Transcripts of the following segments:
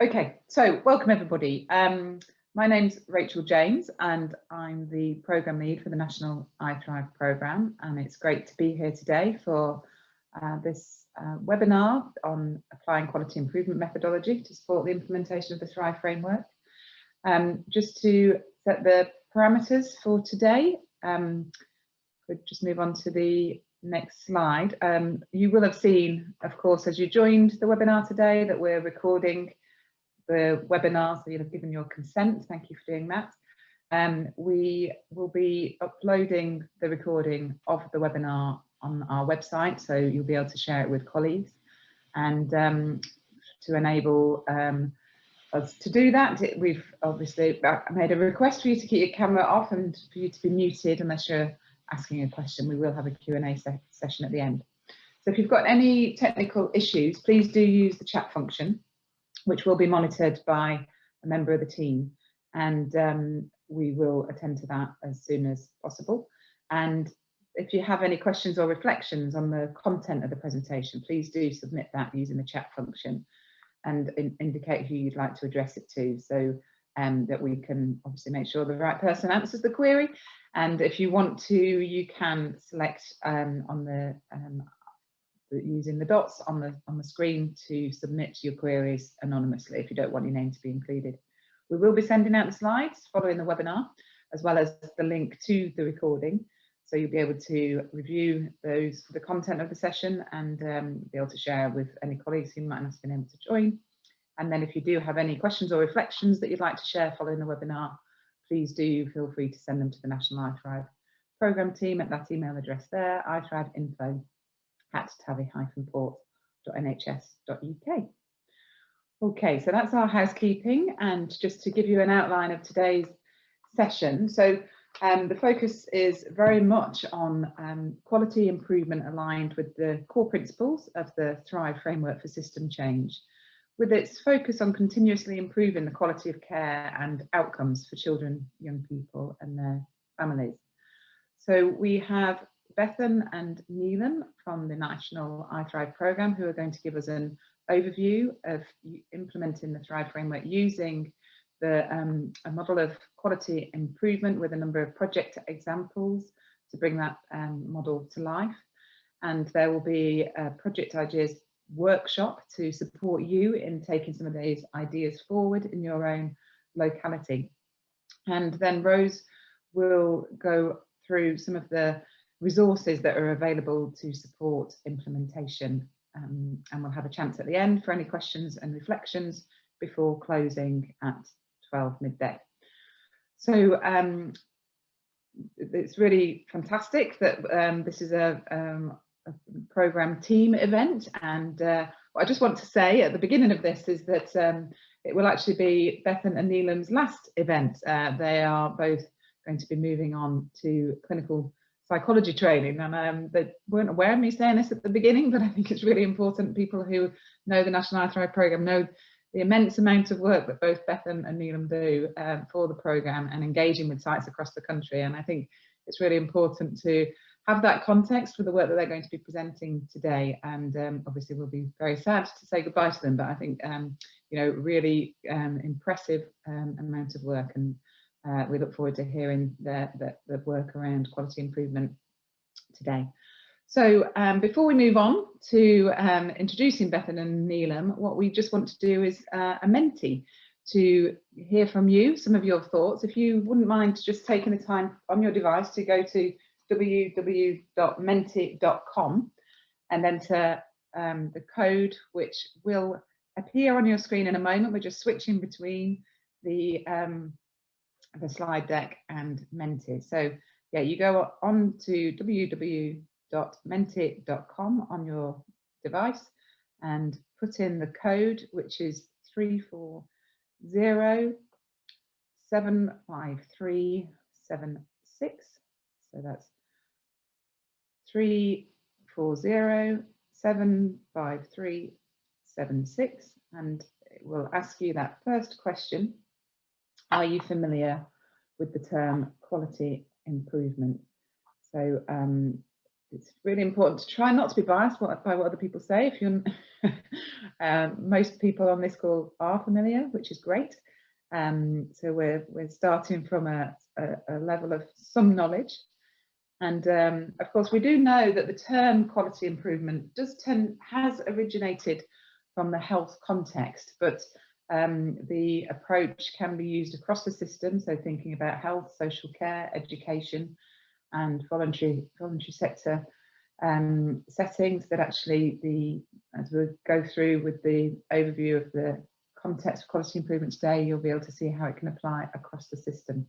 Okay, so welcome everybody. My name's Rachel James and I'm the Programme Lead for the National iThrive Programme, and it's great to be here today for this webinar on applying quality improvement methodology to support the implementation of the Thrive framework. Just to set the parameters for today, we'll just move on to the next slide. You will have seen, of course, as you joined the webinar today, that we're recording the webinar, so you'll have given your consent. Thank you for doing that. We will be uploading the recording of the webinar on our website, so you'll be able to share it with colleagues. And to enable us to do that, we've obviously made a request for you to keep your camera off and for you to be muted unless you're asking a question. We will have a Q&A session at the end. So if you've got any technical issues, please do use the chat function, which will be monitored by a member of the team, and we will attend to that as soon as possible. And if you have any questions or reflections on the content of the presentation, please do submit that using the chat function and indicate who you'd like to address it to, so that we can obviously make sure the right person answers the query. And if you want to, you can select on the using the dots on the screen to submit your queries anonymously if you don't want your name to be included. We will be sending out the slides following the webinar, as well as the link to the recording, so you'll be able to review those for the content of the session and be able to share with any colleagues who might not have been able to join. And then if you do have any questions or reflections that you'd like to share following the webinar, please do feel free to send them to the National iThrive Programme team at that email address there, ithriveinfo@tavihighport.nhs.uk. Okay, so that's our housekeeping, and just to give you an outline of today's session. So the focus is very much on quality improvement aligned with the core principles of the Thrive framework for system change, with its focus on continuously improving the quality of care and outcomes for children, young people and their families. So we have Bethan and Neelam from the National iThrive Programme, who are going to give us an overview of implementing the Thrive framework using the a model of quality improvement with a number of project examples to bring that model to life. And there will be a project ideas workshop to support you in taking some of these ideas forward in your own locality. And then Rose will go through some of the resources that are available to support implementation, and we'll have a chance at the end for any questions and reflections before closing at 12 midday. So it's really fantastic that this is a programme team event, and what I just want to say at the beginning of this is that it will actually be Bethan and Neelam's last event. They are both going to be moving on to clinical psychology training, and they weren't aware of me saying this at the beginning, but I think it's really important. People who know the National iThrive Programme know the immense amount of work that both Bethan and Neelam do for the programme and engaging with sites across the country. And I think it's really important to have that context for the work that they're going to be presenting today. And obviously we'll be very sad to say goodbye to them, but I think you know, really impressive amount of work, and we look forward to hearing the work around quality improvement today. So before we move on to introducing Bethan and Neelam, what we just want to do is a Menti to hear from you, some of your thoughts. If you wouldn't mind just taking the time on your device to go to www.menti.com and enter the code, which will appear on your screen in a moment. We're just switching between the slide deck and Menti. So yeah, you go on to www.menti.com on your device and put in the code, which is 34075376. So that's 34075376, and it will ask you that first question: are you familiar with the term quality improvement? So it's really important to try not to be biased by what other people say. If you're Most people on this call are familiar, which is great. So we're starting from a level of some knowledge. And of course, we do know that the term quality improvement has originated from the health context, but the approach can be used across the system. So thinking about health, social care, education, and voluntary sector settings, that actually as we go through with the overview of the context of quality improvement today, you'll be able to see how it can apply across the system.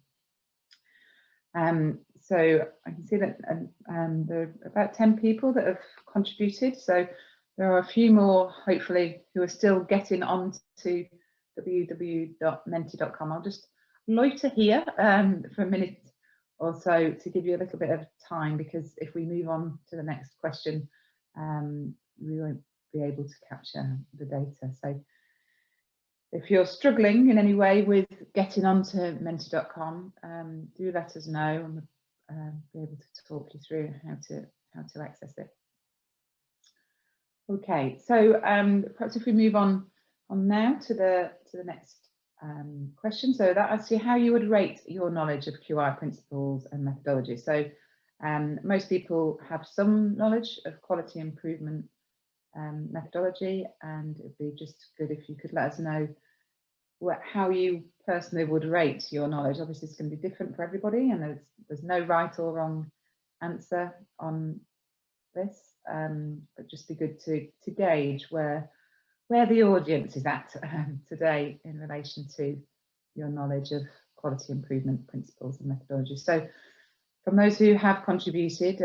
So I can see that there are about 10 people that have contributed. So there are a few more, hopefully, who are still getting on to www.menti.com. I'll just loiter here for a minute or so to give you a little bit of time, because if we move on to the next question, we won't be able to capture the data. So if you're struggling in any way with getting onto menti.com, do let us know, and we'll be able to talk you through how to access it. Okay, so perhaps if we move on now to the next question. So that asks you how you would rate your knowledge of QI principles and methodology. So most people have some knowledge of quality improvement methodology, and it'd be just good if you could let us know how you personally would rate your knowledge. Obviously, it's going to be different for everybody, and there's no right or wrong answer on this, but just be good to gauge where the audience is at today in relation to your knowledge of quality improvement principles and methodology. So from those who have contributed,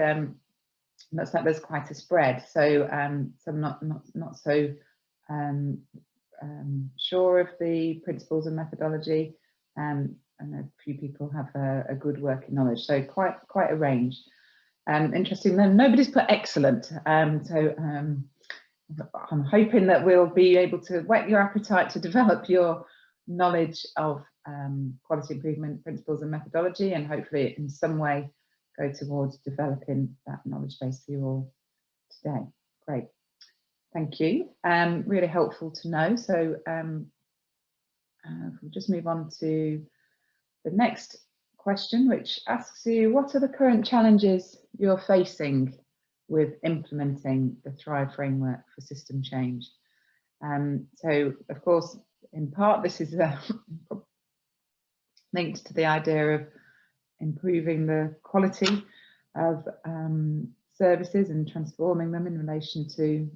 looks like there's quite a spread. So some not so sure of the principles and methodology, and a few people have a good working knowledge. So quite a range. Interesting. Then nobody's put excellent. So I'm hoping that we'll be able to whet your appetite to develop your knowledge of quality improvement principles and methodology, and hopefully in some way go towards developing that knowledge base for you all today. Great, thank you. Really helpful to know. So we'll just move on to the next question, which asks you, what are the current challenges you're facing with implementing the Thrive framework for system change? So of course, in part, this is linked to the idea of improving the quality of services and transforming them in relation to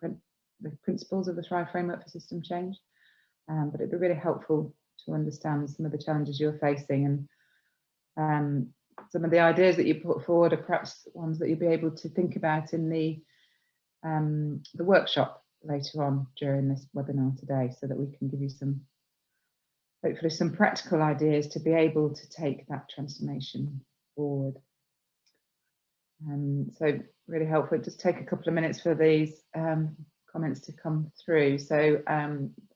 the principles of the Thrive framework for system change. But it'd be really helpful to understand some of the challenges you're facing, and some of the ideas that you put forward are perhaps ones that you'll be able to think about in the workshop later on during this webinar today, so that we can give you hopefully some practical ideas to be able to take that transformation forward. So really helpful. Just take a couple of minutes for these comments to come through. So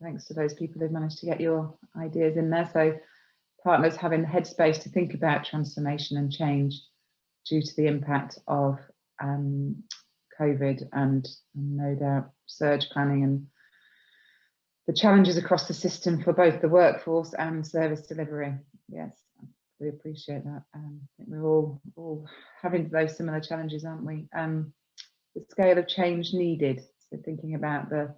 thanks to those people who've managed to get your ideas in there. So partners having the headspace to think about transformation and change due to the impact of COVID, and no doubt surge planning and the challenges across the system for both the workforce and service delivery. Yes, we appreciate that. I think we're all having those similar challenges, aren't we? The scale of change needed. So thinking about the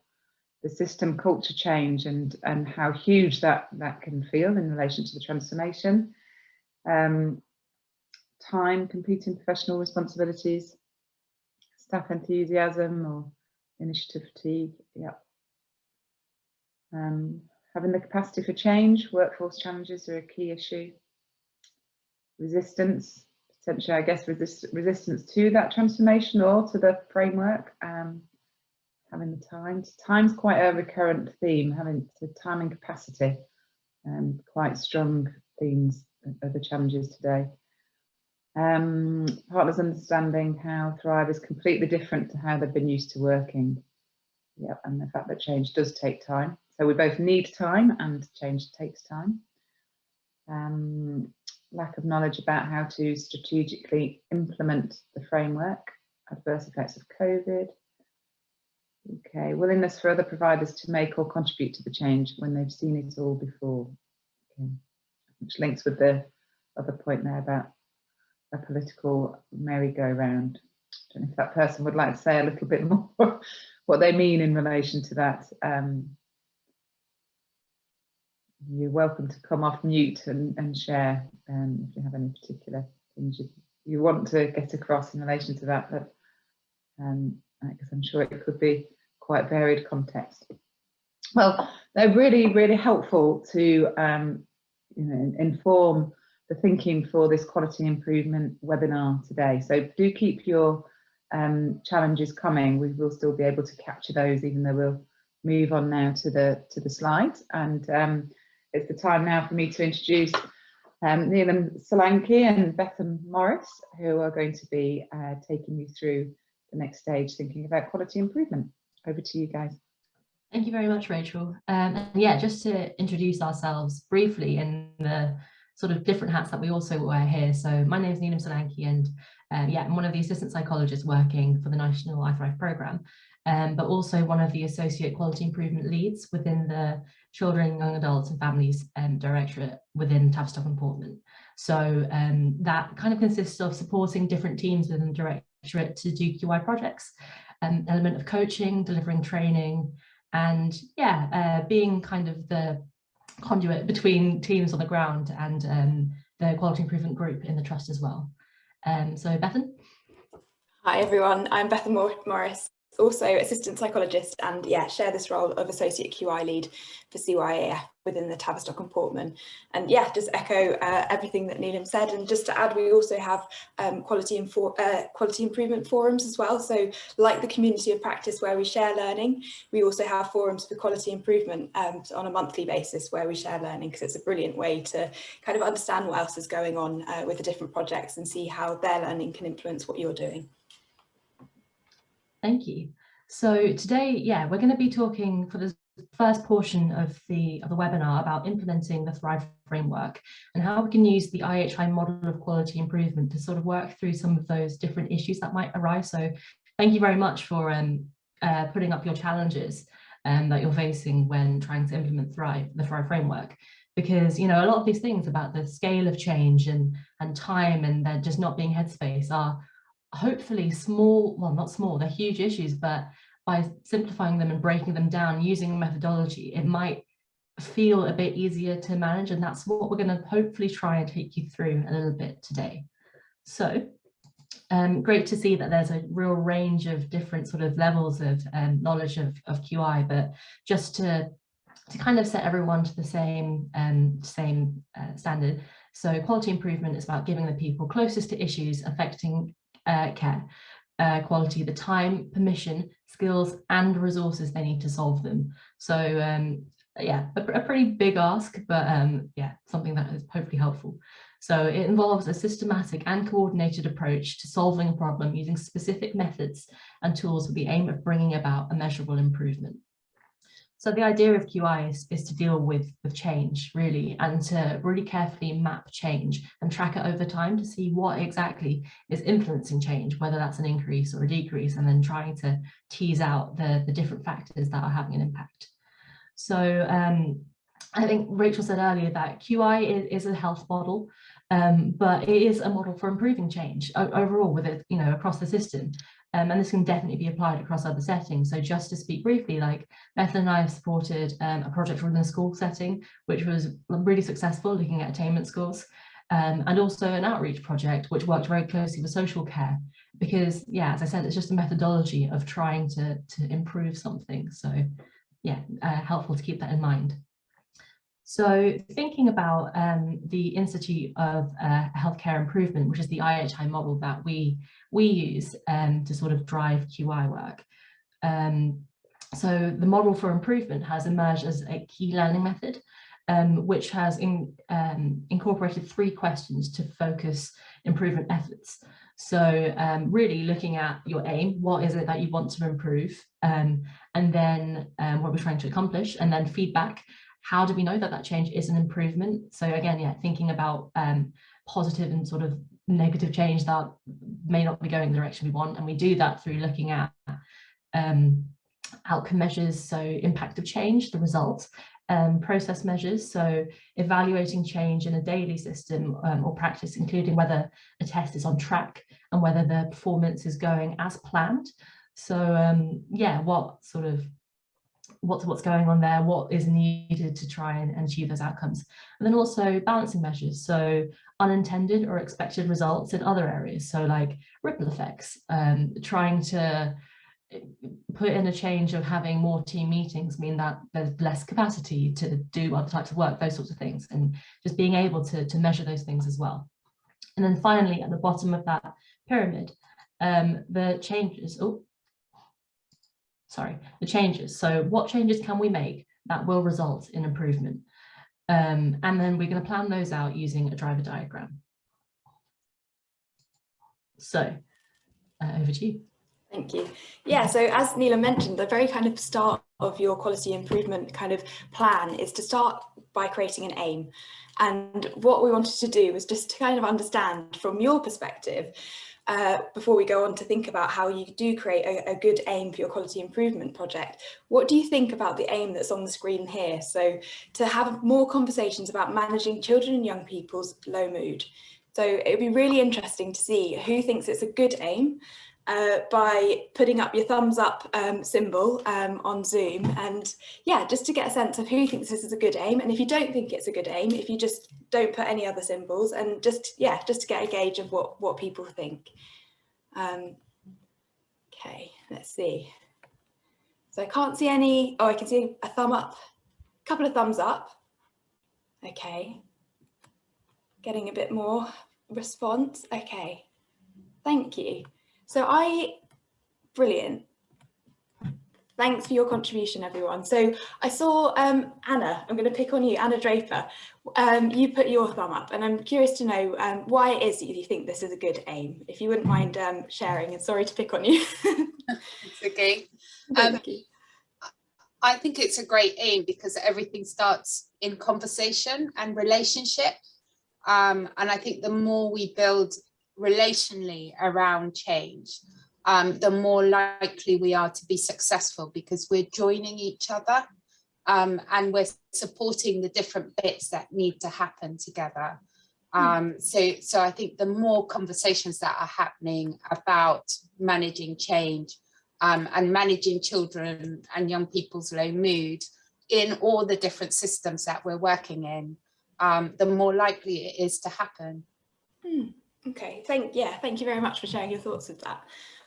system culture change and how huge that can feel in relation to the transformation. Time, competing professional responsibilities, staff enthusiasm or initiative fatigue. Yeah. Having the capacity for change, workforce challenges are a key issue. Resistance, potentially, I guess, resistance to that transformation or to the framework. Having the time. Time's quite a recurrent theme, having the time and capacity, quite strong themes of the challenges today. Partners understanding how Thrive is completely different to how they've been used to working. Yeah, and the fact that change does take time. So we both need time, and change takes time. Lack of knowledge about how to strategically implement the framework, adverse effects of COVID. Okay, willingness for other providers to make or contribute to the change when they've seen it all before. Okay. Which links with the other point there about a political merry-go-round. I don't know if that person would like to say a little bit more what they mean in relation to that. You're welcome to come off mute and share if you have any particular things you want to get across in relation to that. But because I'm sure it could be quite varied context. Well, they're really, really helpful to inform the thinking for this quality improvement webinar today. So do keep your challenges coming. We will still be able to capture those, even though we'll move on now to the slides. And it's the time now for me to introduce Neelam Solanki and Bethan Morris, who are going to be taking you through the next stage, thinking about quality improvement. Over to you guys. Thank you very much, Rachel. And yeah, just to introduce ourselves briefly in the sort of different hats that we also wear here. So my name is Neelam Solanki, and yeah, I'm one of the assistant psychologists working for the National iThrive programme, but also one of the associate quality improvement leads within the Children, Young Adults and Families Directorate within Tavistock and Portland. So that kind of consists of supporting different teams within the Directorate to do QI projects, element of coaching, delivering training, and yeah, being kind of the conduit between teams on the ground and the quality improvement group in the trust as well. So Bethan. Hi everyone, I'm Bethan Morris, also assistant psychologist, and yeah, share this role of associate QI lead for CYAF within the Tavistock and Portman. And yeah, just echo everything that Neelam said, and just to add, we also have quality improvement forums as well. So like the community of practice where we share learning, we also have forums for quality improvement on a monthly basis where we share learning, because it's a brilliant way to kind of understand what else is going on with the different projects and see how their learning can influence what you're doing. Thank you. So today, yeah, we're going to be talking for the first portion of the webinar about implementing the Thrive framework and how we can use the IHI model of quality improvement to sort of work through some of those different issues that might arise. So thank you very much for putting up your challenges that you're facing when trying to implement the Thrive framework. Because, you know, a lot of these things about the scale of change and time and there just not being headspace are hopefully small, well, not small, they're huge issues, but by simplifying them and breaking them down using methodology, it might feel a bit easier to manage. And that's what we're going to hopefully try and take you through a little bit today. So great to see that there's a real range of different sort of levels of knowledge of QI, but just to kind of set everyone to the same standard. So quality improvement is about giving the people closest to issues affecting care quality the time, permission, skills and resources they need to solve them. So yeah, a pretty big ask, but yeah, something that is hopefully helpful. So it involves a systematic and coordinated approach to solving a problem using specific methods and tools with the aim of bringing about a measurable improvement. So the idea of QI is to deal with change, really, and to really carefully map change and track it over time to see what exactly is influencing change, whether that's an increase or a decrease, and then trying to tease out the different factors that are having an impact. So I think Rachel said earlier that QI is a health model, but it is a model for improving change overall with it, you know, across the system. And this can definitely be applied across other settings. So just to speak briefly, like Beth and I have supported a project within a school setting, which was really successful, looking at attainment scores, and also an outreach project, which worked very closely with social care, because yeah, as I said, it's just a methodology of trying to improve something. So yeah, helpful to keep that in mind. So thinking about the Institute of Healthcare Improvement, which is the IHI model that we use to sort of drive QI work. So the model for improvement has emerged as a key learning method, which has incorporated 3 questions to focus improvement efforts. So really looking at your aim, what is it that you want to improve, and then what we're trying to accomplish, and then feedback. How do we know that that change is an improvement? So again, yeah, thinking about positive and sort of negative change that may not be going the direction we want. And we do that through looking at outcome measures, so impact of change, the result, process measures, so evaluating change in a daily system or practice, including whether a test is on track and whether the performance is going as planned. So yeah, what's going on there, what is needed to try and achieve those outcomes. And then also balancing measures, so unintended or expected results in other areas, so like ripple effects, trying to put in a change of having more team meetings mean that there's less capacity to do other types of work, those sorts of things, and just being able to measure those things as well. And then finally, at the bottom of that pyramid, the changes, the changes. So what changes can we make that will result in improvement? And then we're going to plan those out using a driver diagram. So over to you. Thank you. Yeah, so as Neela mentioned, the very kind of start of your quality improvement kind of plan is to start by creating an aim. And what we wanted to do was just to kind of understand from your perspective, before we go on to think about how you do create a good aim for your quality improvement project, what do you think about the aim that's on the screen here? So to have more conversations about managing children and young people's low mood. So it'd be really interesting to see who thinks it's a good aim, by putting up your thumbs up symbol on Zoom, and yeah, just to get a sense of who thinks this is a good aim. And if you don't think it's a good aim, if you just don't put any other symbols, and just to get a gauge of what people think. Okay, let's see. So I can't see any. Oh, I can see a thumb up, a couple of thumbs up. Okay, getting a bit more response. Okay, thank you. So brilliant. Thanks for your contribution, everyone. So I saw Anna, I'm going to pick on you, Anna Draper. You put your thumb up, and I'm curious to know why it is that you think this is a good aim. If you wouldn't mind sharing, and sorry to pick on you. It's okay. Thank you. I think it's a great aim because everything starts in conversation and relationship. And I think the more we build relationally around change, the more likely we are to be successful, because we're joining each other and we're supporting the different bits that need to happen together. So I think the more conversations that are happening about managing change and managing children and young people's low mood in all the different systems that we're working in, the more likely it is to happen. Okay, thank you very much for sharing your thoughts with that.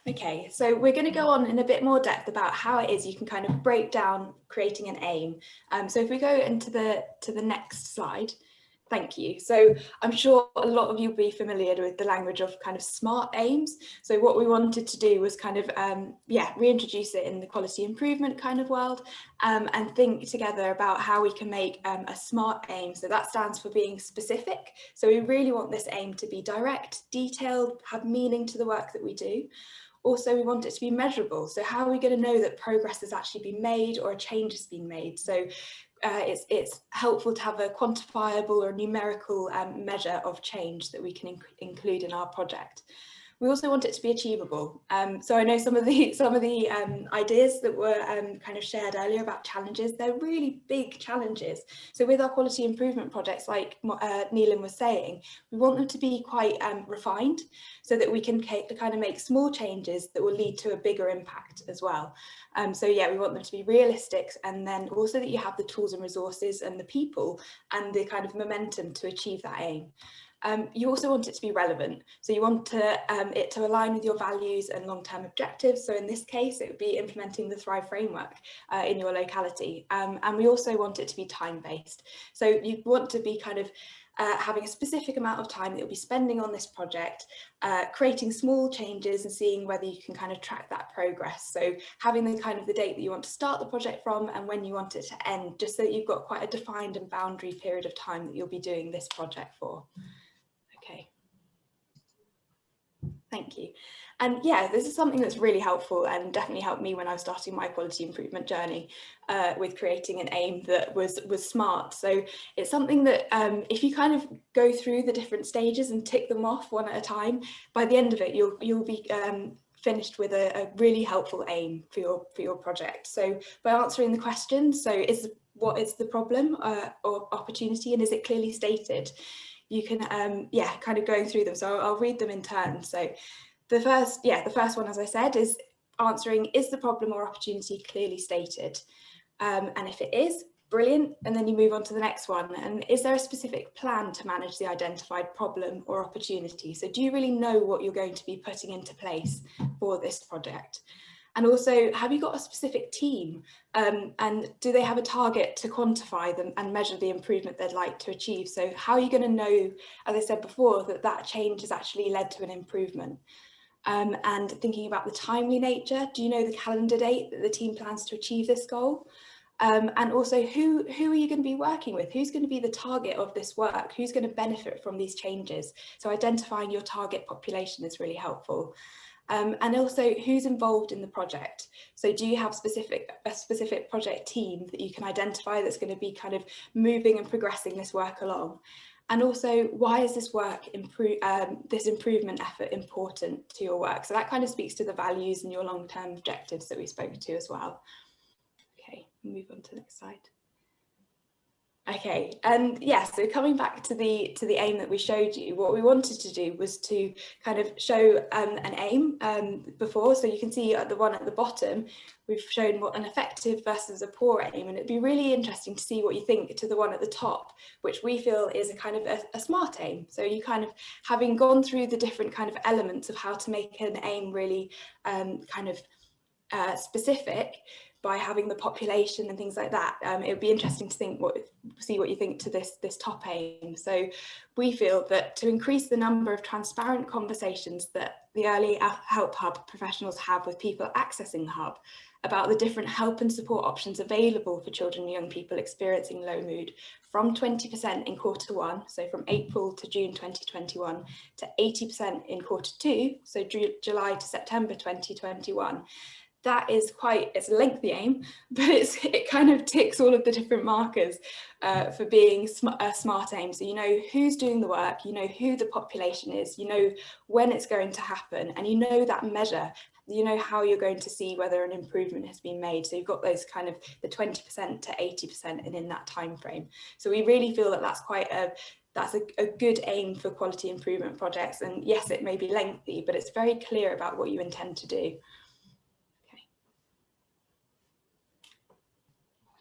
Okay, so we're going to go on in a bit more depth about how it is you can kind of break down creating an aim. So if we go into the next slide. Thank you. So I'm sure a lot of you will be familiar with the language of kind of SMART aims. So what we wanted to do was kind of, reintroduce it in the quality improvement kind of world, and think together about how we can make a SMART aim. So that stands for being specific. So we really want this aim to be direct, detailed, have meaning to the work that we do. Also, we want it to be measurable. So how are we going to know that progress has actually been made or a change has been made? So it's helpful to have a quantifiable or numerical measure of change that we can include in our project. We also want it to be achievable. So I know some of the ideas that were kind of shared earlier about challenges, they're really big challenges. So with our quality improvement projects, like Neelan was saying, we want them to be quite refined so that we can kind of make small changes that will lead to a bigger impact as well. So yeah, we want them to be realistic, and then also that you have the tools and resources and the people and the kind of momentum to achieve that aim. You also want it to be relevant. So you want it to align with your values and long-term objectives. So in this case, it would be implementing the Thrive framework in your locality. And we also want it to be time-based. So you want to be kind of having a specific amount of time that you'll be spending on this project, creating small changes and seeing whether you can kind of track that progress. So having the kind of the date that you want to start the project from and when you want it to end, just so that you've got quite a defined and boundary period of time that you'll be doing this project for. Okay, thank you. And yeah, this is something that's really helpful and definitely helped me when I was starting my quality improvement journey with creating an aim that was SMART. So it's something that if you kind of go through the different stages and tick them off one at a time, by the end of it, you'll be finished with a really helpful aim for your project. So by answering the question, so what is the problem or opportunity, and is it clearly stated? You can kind of going through them. So I'll read them in turn. So the first one, as I said, is answering, is the problem or opportunity clearly stated? And if it is, brilliant. And then you move on to the next one. And is there a specific plan to manage the identified problem or opportunity? So do you really know what you're going to be putting into place for this project? And also, have you got a specific team? And do they have a target to quantify them and measure the improvement they'd like to achieve? So how are you going to know, as I said before, that change has actually led to an improvement? And thinking about the timely nature, do you know the calendar date that the team plans to achieve this goal? And also, who are you going to be working with? Who's going to be the target of this work? Who's going to benefit from these changes? So identifying your target population is really helpful. And also, who's involved in the project? So do you have a specific project team that you can identify that's going to be kind of moving and progressing this work along? And also, why is this work this improvement effort important to your work? So that kind of speaks to the values and your long-term objectives that we spoke to as well. Okay, move on to the next slide. Okay, and yeah, so coming back to the aim that we showed you, what we wanted to do was to kind of show an aim before. So you can see the one at the bottom, we've shown what an effective versus a poor aim, and it'd be really interesting to see what you think to the one at the top, which we feel is a kind of a smart aim. So you kind of, having gone through the different kind of elements of how to make an aim really kind of specific, by having the population and things like that, it would be interesting to see what you think to this top aim. So we feel that to increase the number of transparent conversations that the Early Help Hub professionals have with people accessing the hub about the different help and support options available for children and young people experiencing low mood, from 20% in Q1, so from April to June 2021, to 80% in Q2, so July to September 2021. That is it's a lengthy aim, but it kind of ticks all of the different markers for being a smart aim. So you know who's doing the work, you know who the population is, you know when it's going to happen, and you know that measure, you know how you're going to see whether an improvement has been made. So you've got those kind of the 20% to 80% and in that time frame. So we really feel that that's a good aim for quality improvement projects. And yes, it may be lengthy, but it's very clear about what you intend to do.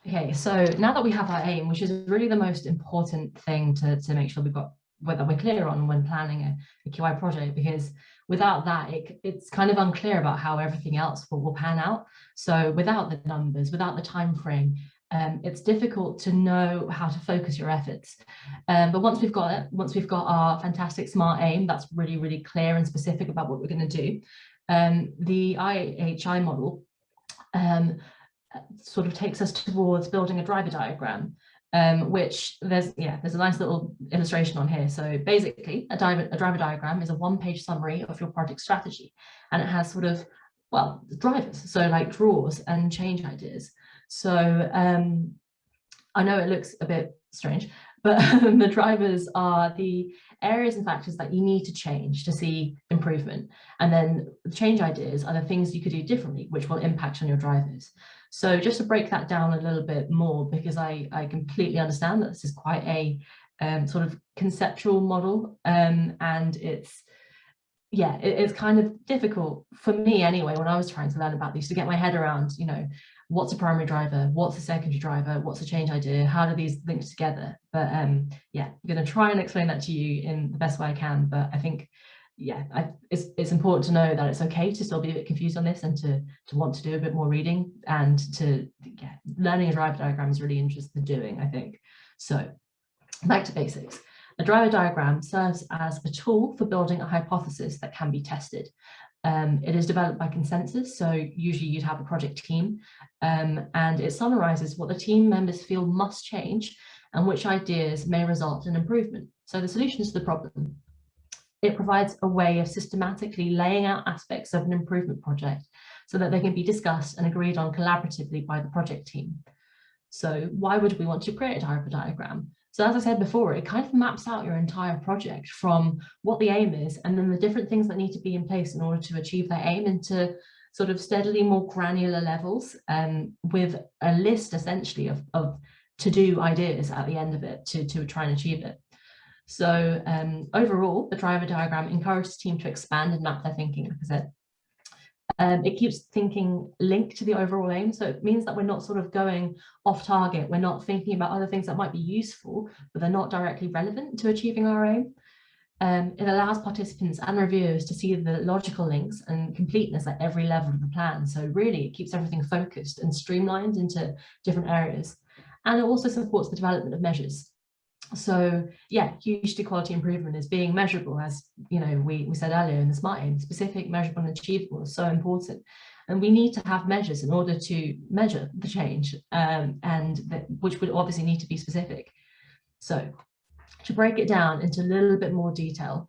Okay, so now that we have our aim, which is really the most important thing to make sure whether we're clear on when planning a QI project, because without that, it's kind of unclear about how everything else will pan out. So without the numbers, without the time frame, it's difficult to know how to focus your efforts. But once we've got it, once we've got our fantastic smart aim, that's really, really clear and specific about what we're going to do. The IHI model sort of takes us towards building a driver diagram, which there's a nice little illustration on here. So basically, a driver diagram is a one-page summary of your project strategy, and it has sort of, well, drivers, so like draws and change ideas. So I know it looks a bit strange, but the drivers are the areas and factors that you need to change to see improvement. And then the change ideas are the things you could do differently, which will impact on your drivers. So just to break that down a little bit more, because I completely understand that this is quite a sort of conceptual model, and it's kind of difficult for me anyway, when I was trying to learn about these, to get my head around, you know, what's a primary driver, what's a secondary driver, what's a change idea, how do these link together? But yeah, I'm going to try and explain that to you in the best way I can. But I think, it's important to know that it's okay to still be a bit confused on this, and to want to do a bit more reading, and learning a driver diagram is really interesting in doing, I think. So back to basics. A driver diagram serves as a tool for building a hypothesis that can be tested. It is developed by consensus, so usually you'd have a project team, and it summarizes what the team members feel must change and which ideas may result in improvement. So the solution to the problem. It provides a way of systematically laying out aspects of an improvement project so that they can be discussed and agreed on collaboratively by the project team. So why would we want to create a driver diagram? So as I said before, it kind of maps out your entire project from what the aim is, and then the different things that need to be in place in order to achieve that aim into sort of steadily more granular levels, with a list essentially of to-do ideas at the end of it to try and achieve it. So overall, the driver diagram encourages the team to expand and map their thinking, like I said. It keeps thinking linked to the overall aim. So it means that we're not sort of going off target. We're not thinking about other things that might be useful, but they're not directly relevant to achieving our aim. It allows participants and reviewers to see the logical links and completeness at every level of the plan. So really, it keeps everything focused and streamlined into different areas. And it also supports the development of measures. So yeah, huge quality improvement is being measurable, as you know, we said earlier in the SMART aim. Specific, measurable, and achievable is so important. And we need to have measures in order to measure the change, which would obviously need to be specific. So to break it down into a little bit more detail,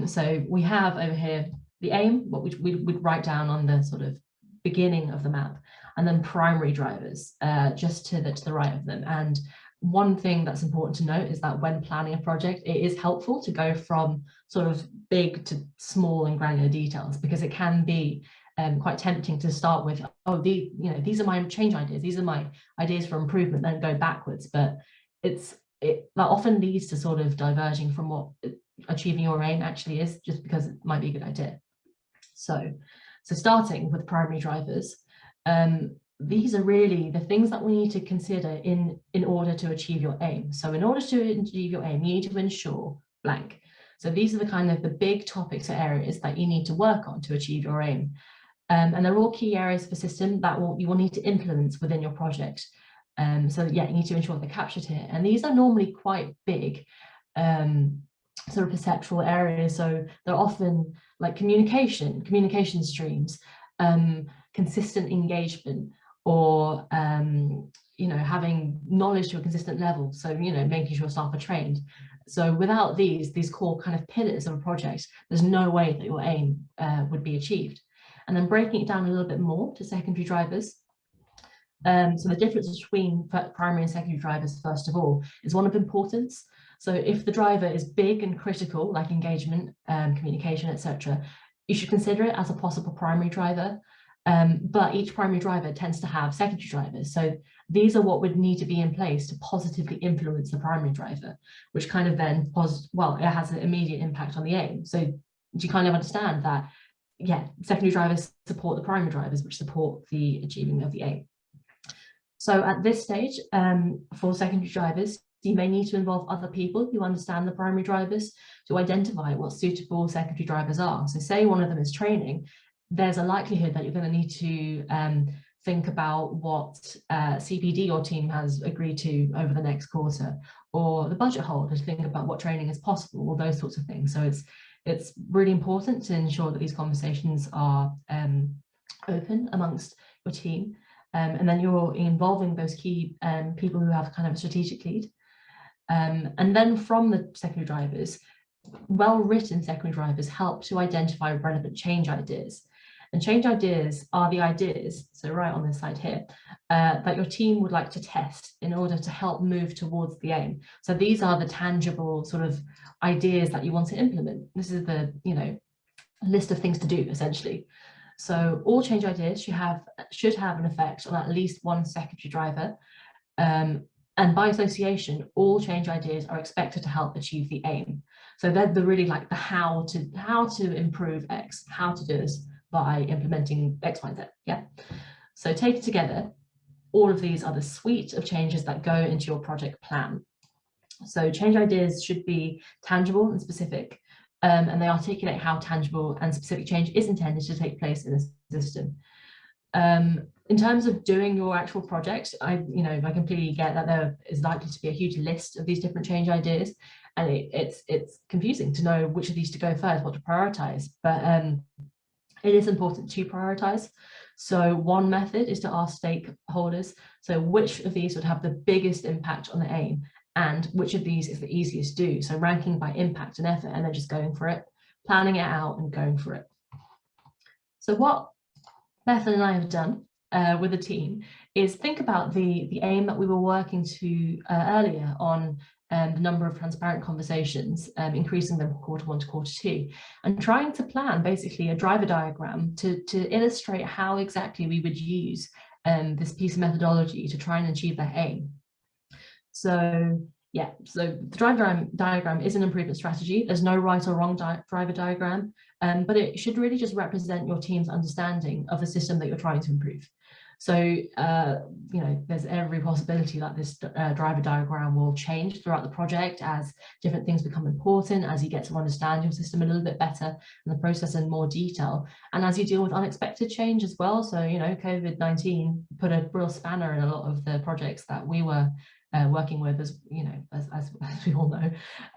so we have over here the aim, what we would write down on the sort of beginning of the map, and then primary drivers just to the right of them. And one thing that's important to note is that when planning a project, it is helpful to go from sort of big to small and granular details, because it can be quite tempting to start with, oh, these are my change ideas, these are my ideas for improvement, then go backwards. But that often leads to sort of diverging from what achieving your aim actually is, just because it might be a good idea. So starting with primary drivers, these are really the things that we need to consider in order to achieve your aim. So in order to achieve your aim, you need to ensure blank. So these are the kind of the big topics or areas that you need to work on to achieve your aim. And they're all key areas of the system that you will need to implement within your project. So yeah, you need to ensure they're captured here. And these are normally quite big sort of perceptual areas. So they're often like communication streams, consistent engagement, or having knowledge to a consistent level. So making sure staff are trained. So without these core kind of pillars of a project, there's no way that your aim would be achieved. And then breaking it down a little bit more to secondary drivers. So the difference between primary and secondary drivers, first of all, is one of importance. So if the driver is big and critical, like engagement, communication, etc., you should consider it as a possible primary driver. But each primary driver tends to have secondary drivers. So these are what would need to be in place to positively influence the primary driver, which kind of then, it has an immediate impact on the aim. So do you kind of understand that, yeah, secondary drivers support the primary drivers, which support the achieving of the aim. So at this stage, for secondary drivers, you may need to involve other people who understand the primary drivers to identify what suitable secondary drivers are. So say one of them is training, there's a likelihood that you're going to need to think about what CPD your team has agreed to over the next quarter, or the budget holder to think about what training is possible, all those sorts of things. So it's really important to ensure that these conversations are open amongst your team. And then you're involving those key people who have kind of a strategic lead. And then from the secondary drivers, well-written secondary drivers help to identify relevant change ideas. And change ideas are the ideas, so right on this side here, that your team would like to test in order to help move towards the aim. So these are the tangible sort of ideas that you want to implement. This is the list of things to do, essentially. So all change ideas should have an effect on at least one secondary driver. And by association, all change ideas are expected to help achieve the aim. So they're really like the how to improve X, how to do this by implementing X, Y, Z. Yeah. So taken together, all of these are the suite of changes that go into your project plan. So change ideas should be tangible and specific, and they articulate how tangible and specific change is intended to take place in the system. In terms of doing your actual project, I completely get that there is likely to be a huge list of these different change ideas, and it's confusing to know which of these to go first, what to prioritize. But it is important to prioritize. So one method is to ask stakeholders, so which of these would have the biggest impact on the aim, and which of these is the easiest to do. So ranking by impact and effort, and then just going for it, planning it out and going for it. So what Bethan and I have done with the team is think about the aim that we were working to earlier on the number of transparent conversations, increasing them Q1 to Q2, and trying to plan basically a driver diagram to illustrate how exactly we would use this piece of methodology to try and achieve that aim. So yeah, so the driver diagram is an improvement strategy. There's no right or wrong driver diagram, but it should really just represent your team's understanding of the system that you're trying to improve. So, you know, there's every possibility that this driver diagram will change throughout the project as different things become important, as you get to understand your system a little bit better and the process in more detail, and as you deal with unexpected change as well. So, you know, COVID-19 put a real spanner in a lot of the projects that we were working with, as you know, as we all know,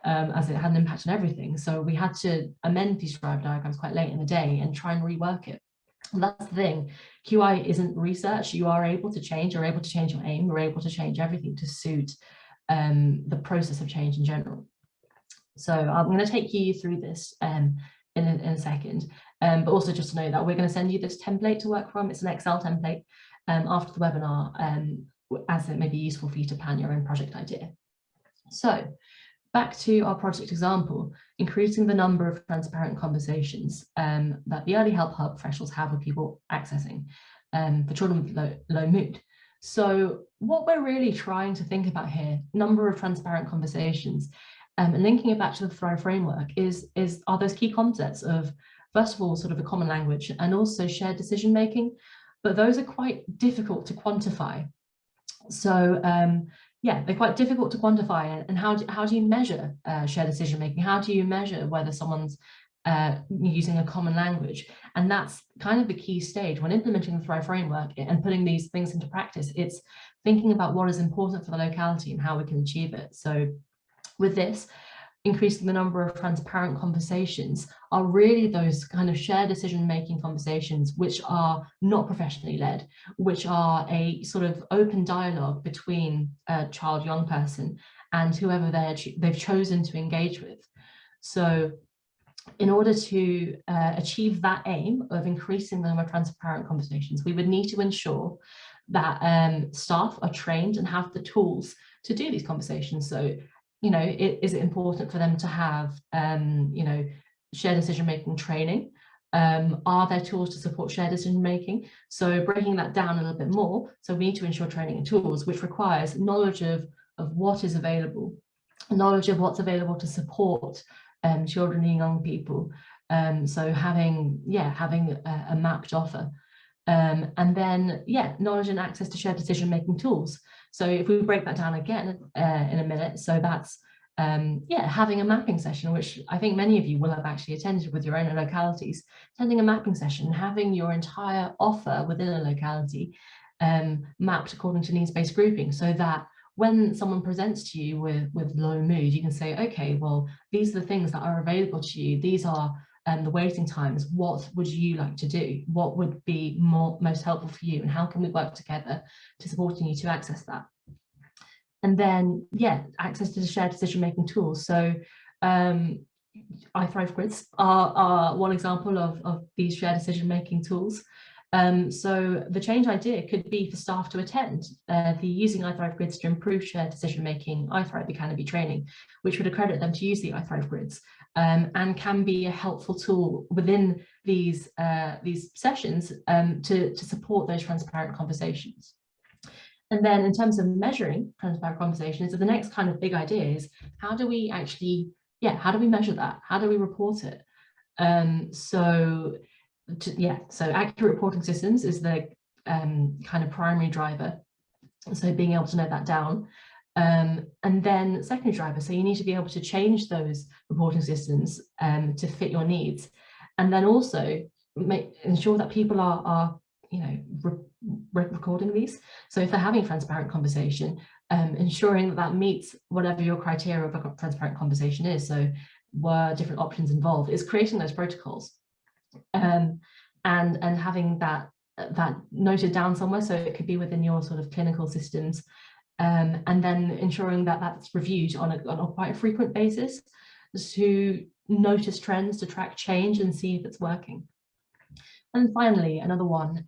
as it had an impact on everything. So we had to amend these driver diagrams quite late in the day and try and rework it. And that's the thing, QI isn't research. You are able to change, you're able to change your aim, you're able to change everything to suit the process of change in general. So I'm going to take you through this in a second, but also just to know that we're going to send you this template to work from. It's an Excel template after the webinar, as it may be useful for you to plan your own project idea. So back to our project example, increasing the number of transparent conversations that the Early Help Hub professionals have with people accessing for children with low mood. So what we're really trying to think about here, number of transparent conversations, and linking it back to the Thrive framework are those key concepts of, first of all, sort of a common language and also shared decision making, but those are quite difficult to quantify. So yeah, they're quite difficult to quantify. And how do you measure shared decision making? How do you measure whether someone's using a common language? And that's kind of the key stage when implementing the Thrive framework and putting these things into practice. It's thinking about what is important for the locality and how we can achieve it. So with this, increasing the number of transparent conversations are really those kind of shared decision-making conversations which are not professionally led, which are a sort of open dialogue between a child, young person, and whoever they've chosen to engage with. So in order to achieve that aim of increasing the number of transparent conversations, we would need to ensure that staff are trained and have the tools to do these conversations. So, you know, is it important for them to have, you know, shared decision-making training? Are there tools to support shared decision-making? So breaking that down a little bit more, so we need to ensure training and tools, which requires knowledge of what is available, knowledge of what's available to support children and young people. So having a mapped offer. And then, yeah, knowledge and access to shared decision-making tools. So if we break that down again in a minute, so that's, having a mapping session, which I think many of you will have actually attended with your own localities, attending a mapping session, having your entire offer within a locality mapped according to needs-based grouping, so that when someone presents to you with low mood, you can say, okay, well, these are the things that are available to you. These are the waiting times. What would you like to do? What would be most helpful for you? And how can we work together to supporting you to access that? And then, yeah, access to the shared decision-making tools. So iThrive grids are one example of these shared decision-making tools. So the change idea could be for staff to attend the Using iThrive grids to improve shared decision-making iThrive Academy training, which would accredit them to use the iThrive grids, and can be a helpful tool within these sessions to support those transparent conversations. And then in terms of measuring transparent conversations, so the next kind of big idea is, how do we actually, how do we measure that? How do we report it? So accurate reporting systems is the kind of primary driver. So being able to note that down. And then secondary driver, so you need to be able to change those reporting systems to fit your needs. And then also ensure that people are recording these. So if they're having a transparent conversation, ensuring that meets whatever your criteria of a transparent conversation is. So were different options involved, is creating those protocols. And having that noted down somewhere, so it could be within your sort of clinical systems, and then ensuring that that's reviewed on a quite frequent basis to notice trends, to track change and see if it's working. And finally, another one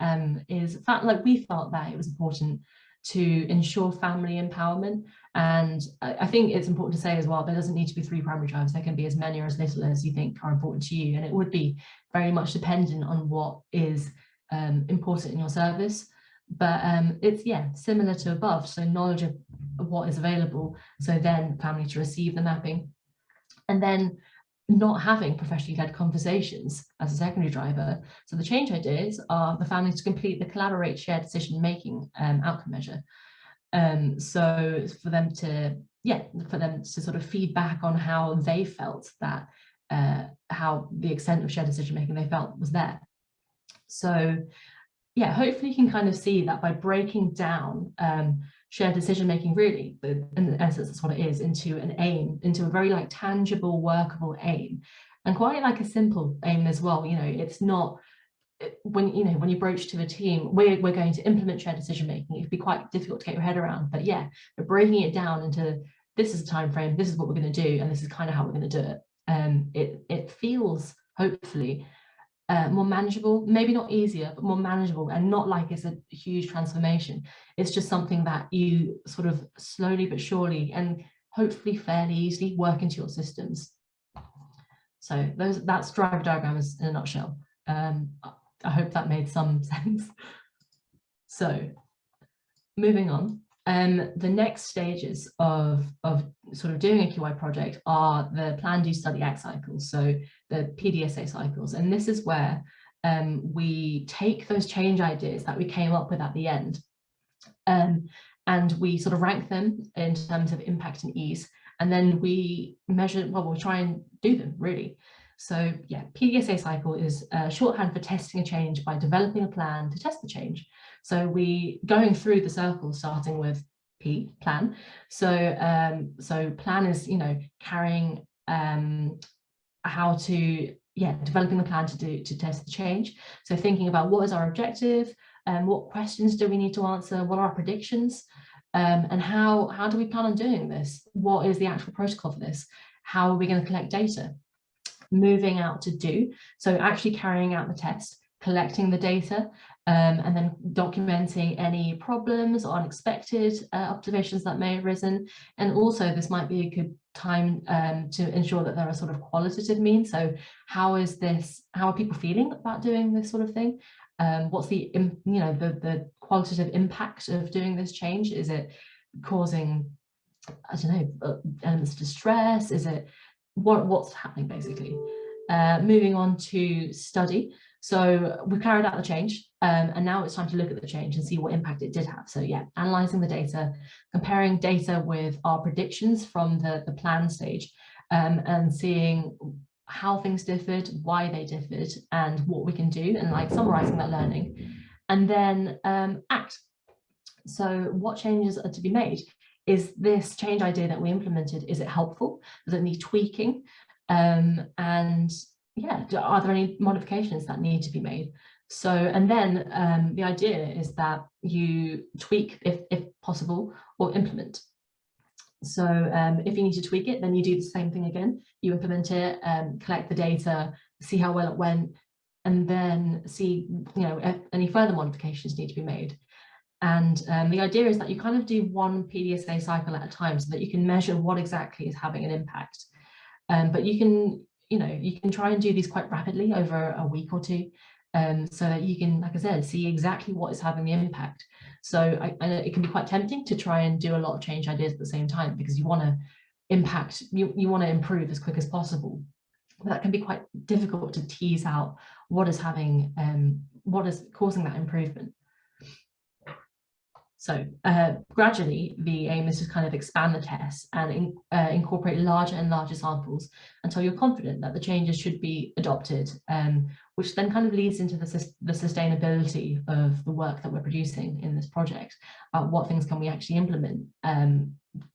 is we felt that it was important to ensure family empowerment. And I think it's important to say as well, there doesn't need to be 3 primary drivers. There can be as many or as little as you think are important to you. And it would be very much dependent on what is important in your service. But it's, yeah, similar to above. So knowledge of what is available. So then family to receive the mapping. And then not having professionally led conversations as a secondary driver. So the change ideas are the family to complete the collaborate shared decision making outcome measure. So for them to sort of feedback on how they felt that how the extent of shared decision making they felt was there. So yeah, hopefully you can kind of see that by breaking down shared decision making, really, in essence, that's what it is, into an aim, into a very like tangible, workable aim, and quite like a simple aim as well. You know, it's not when you broach to a team, we're going to implement shared decision making. It'd be quite difficult to get your head around, but yeah, we're breaking it down into this is a time frame, this is what we're going to do, and this is kind of how we're going to do it. It feels hopefully more manageable, maybe not easier, but more manageable, and not like it's a huge transformation. It's just something that you sort of slowly but surely and hopefully fairly easily work into your systems. So that's driver diagrams in a nutshell. I hope that made some sense. So moving on, the next stages of sort of doing a QI project are the plan, do, study, act cycles, so the PDSA cycles. And this is where we take those change ideas that we came up with at the end, and we sort of rank them in terms of impact and ease, and then we measure, well, we'll try and do them, really. So yeah, PDSA cycle is shorthand for testing a change by developing a plan to test the change. So we going through the circle, starting with P, plan. So so plan is, you know, carrying how to, yeah, developing the plan to test the change. So thinking about what is our objective, what questions do we need to answer, what are our predictions, and how do we plan on doing this? What is the actual protocol for this? How are we going to collect data? Moving out to do, so actually carrying out the test, collecting the data, and then documenting any problems or unexpected observations that may have arisen. And also this might be a good time to ensure that there are sort of qualitative means. So how are people feeling about doing this sort of thing? What's the, you know, the qualitative impact of doing this change? Is it causing, I don't know, elements of distress? Is it what's happening, basically? Moving on to study. So we've carried out the change, and now it's time to look at the change and see what impact it did have. So yeah, analysing the data, comparing data with our predictions from the plan stage, and seeing how things differed, why they differed, and what we can do, and like summarising that learning. And then act. So what changes are to be made? Is this change idea that we implemented, is it helpful? Does it need tweaking? And yeah, are there any modifications that need to be made? So, and then the idea is that you tweak if possible, or implement. So if you need to tweak it, then you do the same thing again. You implement it, collect the data, see how well it went, and then see, you know, if any further modifications need to be made. And the idea is that you kind of do one PDSA cycle at a time so that you can measure what exactly is having an impact. But you can, you know, you can try and do these quite rapidly over a week or two, so that you can, like I said, see exactly what is having the impact. So I know it can be quite tempting to try and do a lot of change ideas at the same time, because you want to impact, you want to improve as quick as possible. But that can be quite difficult to tease out what is having, what is causing that improvement. So gradually, the aim is to kind of expand the tests and incorporate larger and larger samples until you're confident that the changes should be adopted, which then kind of leads into the sustainability of the work that we're producing in this project. What things can we actually implement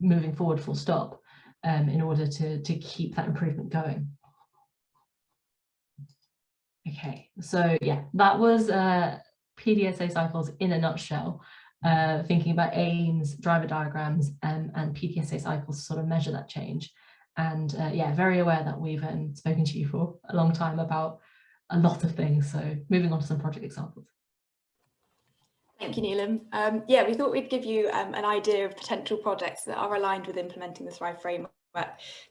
moving forward, full stop, in order to keep that improvement going. Okay, so yeah, that was PDSA cycles in a nutshell. Thinking about aims, driver diagrams, and PDSA cycles to sort of measure that change. And yeah, very aware that we've spoken to you for a long time about a lot of things. So moving on to some project examples. Thank you, Neelam. Yeah, we thought we'd give you an idea of potential projects that are aligned with implementing the Thrive framework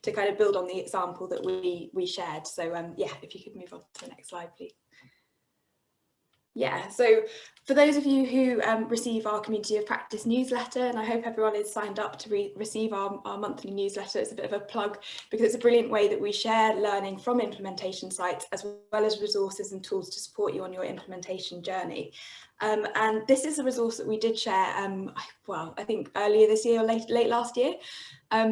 to kind of build on the example that we shared. So yeah, if you could move on to the next slide, please. Yeah, so for those of you who receive our Community of Practice newsletter, and I hope everyone is signed up to receive our monthly newsletter, it's a bit of a plug because it's a brilliant way that we share learning from implementation sites as well as resources and tools to support you on your implementation journey. And this is a resource that we did share, well, I think earlier this year or late last year.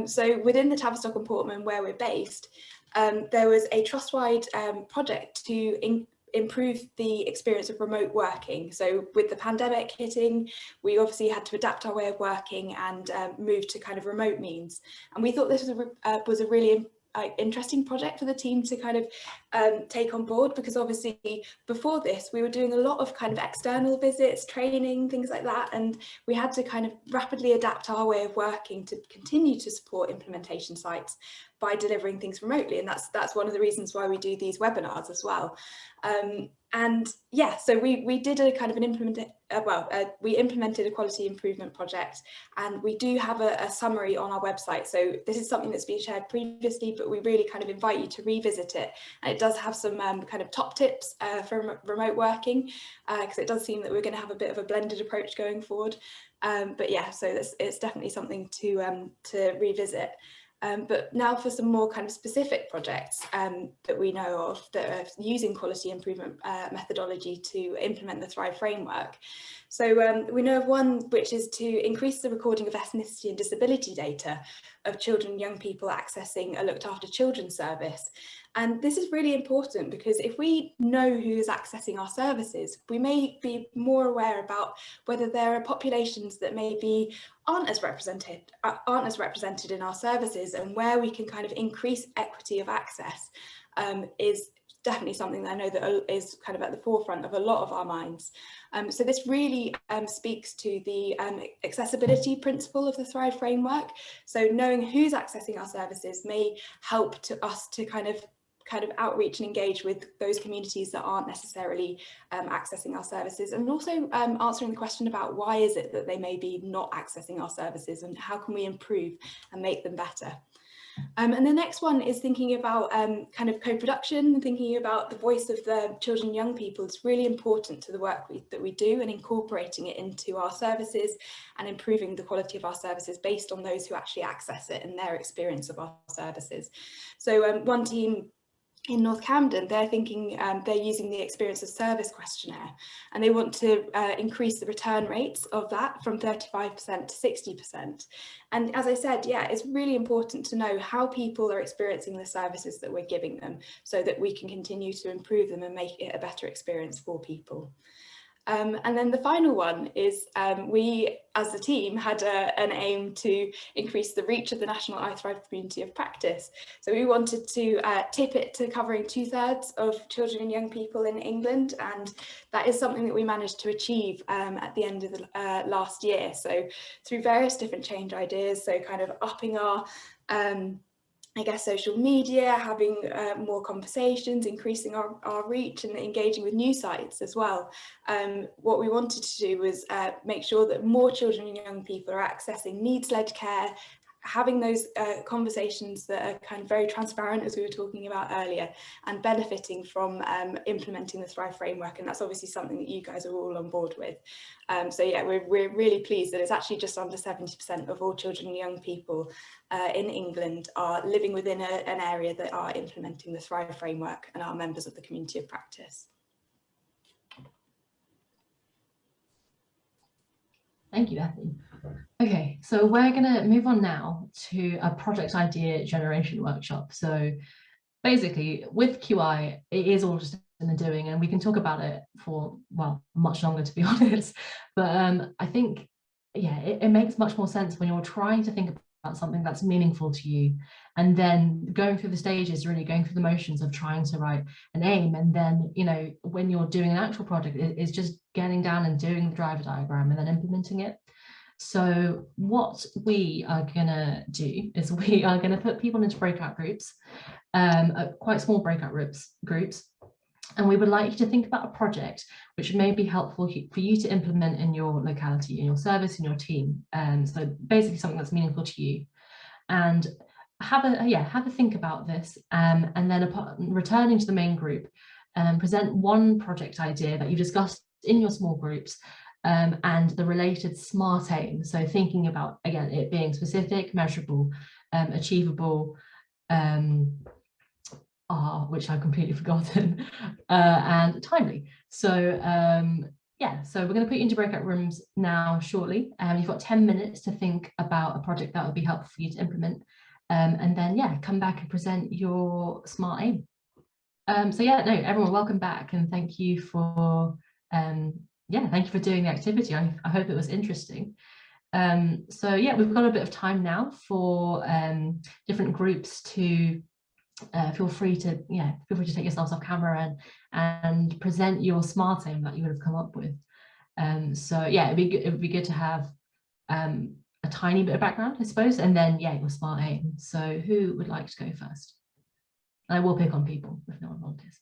So within the Tavistock and Portman where we're based, there was a trust-wide project to improve the experience of remote working. So with the pandemic hitting, we obviously had to adapt our way of working and move to kind of remote means. And we thought this was a really interesting project for the team to kind of take on board, because obviously before this we were doing a lot of kind of external visits, training, things like that, and we had to kind of rapidly adapt our way of working to continue to support implementation sites by delivering things remotely. And that's one of the reasons why we do these webinars as well. And yeah, so we did a kind of an we implemented a quality improvement project, and we do have a summary on our website. So this is something that's been shared previously, but we really kind of invite you to revisit it. And it does have some kind of top tips for remote working, because it does seem that we're going to have a bit of a blended approach going forward. But yeah, so it's definitely something to revisit. But now for some more kind of specific projects that we know of that are using quality improvement methodology to implement the Thrive framework. So we know of one which is to increase the recording of ethnicity and disability data of children and young people accessing a looked after children service. And this is really important because if we know who is accessing our services, we may be more aware about whether there are populations that maybe aren't as represented in our services, and where we can kind of increase equity of access is definitely something that I know that is kind of at the forefront of a lot of our minds. So this really speaks to the accessibility principle of the Thrive framework. So knowing who's accessing our services may help us to kind of outreach and engage with those communities that aren't necessarily accessing our services, and also answering the question about why is it that they may be not accessing our services, and how can we improve and make them better. And the next one is thinking about kind of co-production, thinking about the voice of the children and young people. It's really important to the work that we do, and incorporating it into our services and improving the quality of our services based on those who actually access it and their experience of our services. So one team in North Camden, they're thinking they're using the experience of service questionnaire, and they want to increase the return rates of that from 35% to 60%. And as I said, yeah, it's really important to know how people are experiencing the services that we're giving them, so that we can continue to improve them and make it a better experience for people. And then the final one is we, as a team, had an aim to increase the reach of the National iThrive Community of Practice. So we wanted to tip it to covering 2/3 of children and young people in England, and that is something that we managed to achieve at the end of the last year. So through various different change ideas, so kind of upping our I guess social media, having more conversations, increasing our reach and engaging with new sites as well. What we wanted to do was make sure that more children and young people are accessing needs-led care, having those conversations that are kind of very transparent, as we were talking about earlier, and benefiting from implementing the Thrive framework. And that's obviously something that you guys are all on board with. So yeah, we're really pleased that it's actually just under 70% of all children and young people in England are living within an area that are implementing the Thrive framework and are members of the Community of Practice. Thank you, Effie. Okay, so we're going to move on now to a project idea generation workshop. So basically with QI, it is all just in the doing, and we can talk about it for, well, much longer, to be honest. But I think, yeah, it makes much more sense when you're trying to think about something that's meaningful to you, and then going through the stages, really going through the motions of trying to write an aim. And then, you know, when you're doing an actual project, it's just getting down and doing the driver diagram and then implementing it. So what we are going to do is we are going to put people into breakout groups, quite small breakout groups, And we would like you to think about a project which may be helpful for you to implement in your locality, in your service, in your team. So basically something that's meaningful to you. And have a think about this, and then returning to the main group, present one project idea that you discussed in your small groups, and the related SMART aim. So thinking about, again, it being specific, measurable, achievable, which I've completely forgotten, and timely. So yeah, so we're going to put you into breakout rooms now shortly. You've got 10 minutes to think about a project that would be helpful for you to implement, and then yeah, come back and present your SMART aim. So yeah, no, everyone, welcome back, and thank you for thank you for doing the activity. I hope it was interesting. So yeah, we've got a bit of time now for different groups to feel free to take yourselves off camera and present your SMART aim that you would have come up with. So yeah, it would be good to have a tiny bit of background, I suppose, and then yeah, your SMART aim. So who would like to go first? I will pick on people if no one volunteers.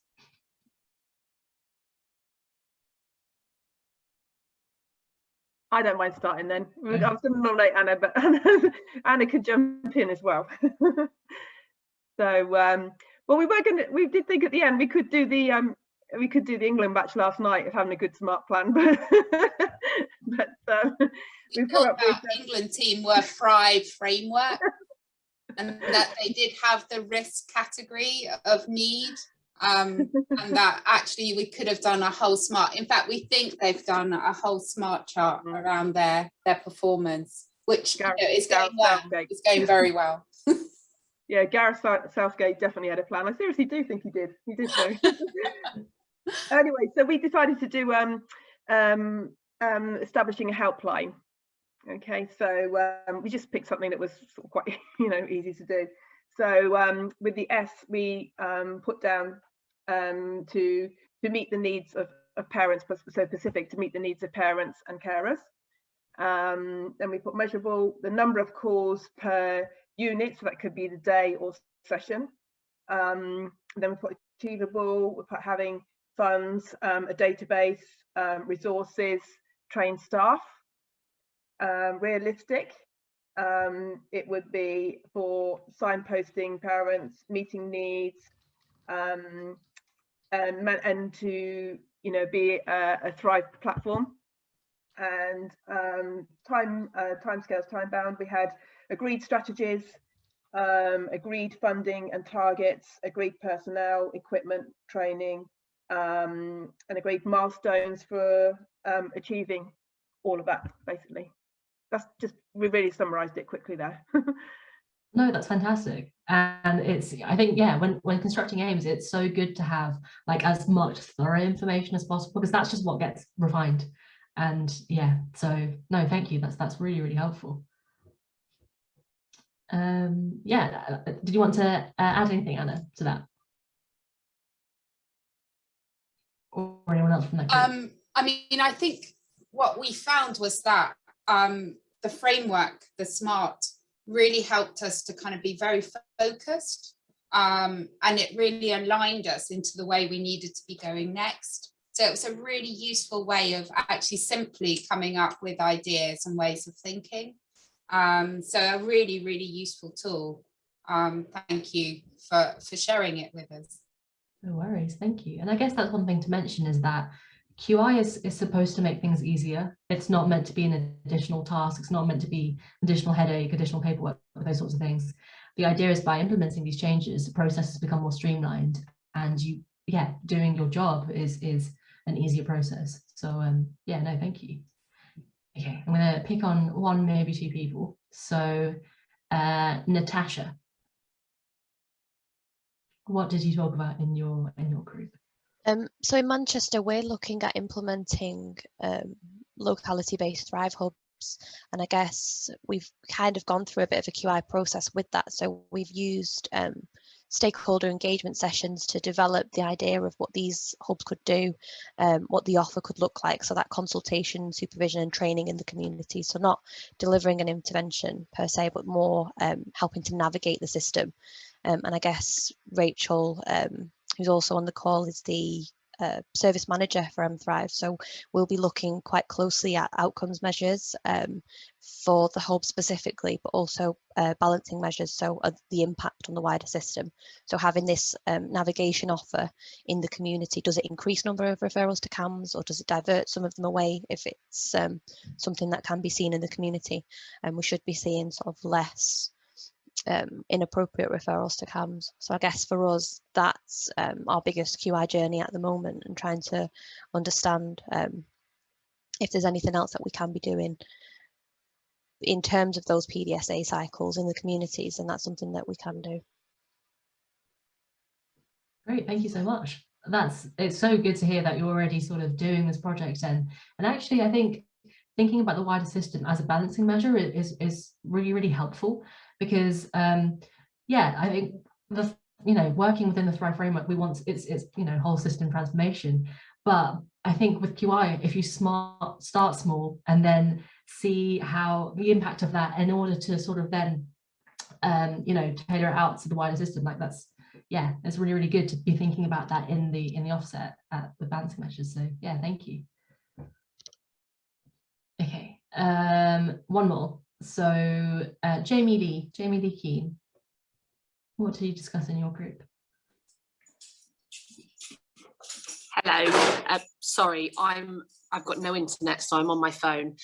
I don't mind starting then. I was going to nominate Anna, but Anna could jump in as well. So, well, we did think at the end we could do the England batch last night of having a good SMART plan, but we've come up with England team were Thrive framework, and that they did have the risk category of need, and that actually we could have done a whole SMART. In fact, we think they've done a whole SMART chart around their performance, which is going well. It's going very well. Yeah, Gareth Southgate definitely had a plan. I seriously do think he did. He did so. Anyway, so we decided to do establishing a helpline. Okay, so we just picked something that was sort of quite easy to do. So with the S, we put down to meet the needs of parents, so specific to meet the needs of parents and carers. Then we put measurable, the number of calls per unit, so that could be the day or session. Then we put achievable, we put having funds, a database, resources, trained staff. Realistic, it would be for signposting parents, meeting needs, and to be a Thrive platform. And timescales, time bound, we had agreed strategies, agreed funding and targets, agreed personnel, equipment, training, and agreed milestones for achieving all of that, basically. That's just, we really summarized it quickly there. No, that's fantastic. And it's, I think, yeah, when constructing aims, it's so good to have like as much thorough information as possible, because that's just what gets refined. And yeah, so no, thank you. That's really, really helpful. Yeah, did you want to add anything, Anna, to that? Or anyone else from that group? I mean, I think what we found was that the framework, the SMART, really helped us to kind of be very focused, and it really aligned us into the way we needed to be going next. So it was a really useful way of actually simply coming up with ideas and ways of thinking. So a really, really useful tool. Thank you for sharing it with us. No worries, thank you. And I guess that's one thing to mention, is that QI is supposed to make things easier. It's not meant to be an additional task. It's not meant to be additional headache, additional paperwork, those sorts of things. The idea is by implementing these changes, the processes become more streamlined, and doing your job is an easier process. So yeah, no, thank you. Okay, I'm going to pick on one, maybe two people. So Natasha, what did you talk about in your group? So in Manchester, we're looking at implementing locality-based Thrive hubs, and I guess we've kind of gone through a bit of a QI process with that. So we've used stakeholder engagement sessions to develop the idea of what these hubs could do, what the offer could look like. So that consultation, supervision and training in the community. So not delivering an intervention per se, but more helping to navigate the system. And I guess Rachel who's also on the call, is the service manager for mThrive. So we'll be looking quite closely at outcomes measures for the hub specifically, but also balancing measures, so the impact on the wider system. So having this navigation offer in the community, does it increase number of referrals to CAMHS, or does it divert some of them away if it's something that can be seen in the community? And we should be seeing sort of less inappropriate referrals to CAMHS. So I guess for us, that's our biggest QI journey at the moment, and trying to understand if there's anything else that we can be doing in terms of those PDSA cycles in the communities, and that's something that we can do. Great, thank you so much. It's so good to hear that you're already sort of doing this project, and actually I think thinking about the wider system as a balancing measure is really, really helpful, because yeah, I think working within the Thrive framework, we want it's whole system transformation. But I think with QI, if you start small and then see how the impact of that, in order to sort of then tailor it out to the wider system, like it's really, really good to be thinking about that in the offset with balancing measures. So yeah, thank you. Okay, one more. So Jamie Lee Keane, what do you discuss in your group? Hello, sorry, I've got no internet, so I'm on my phone.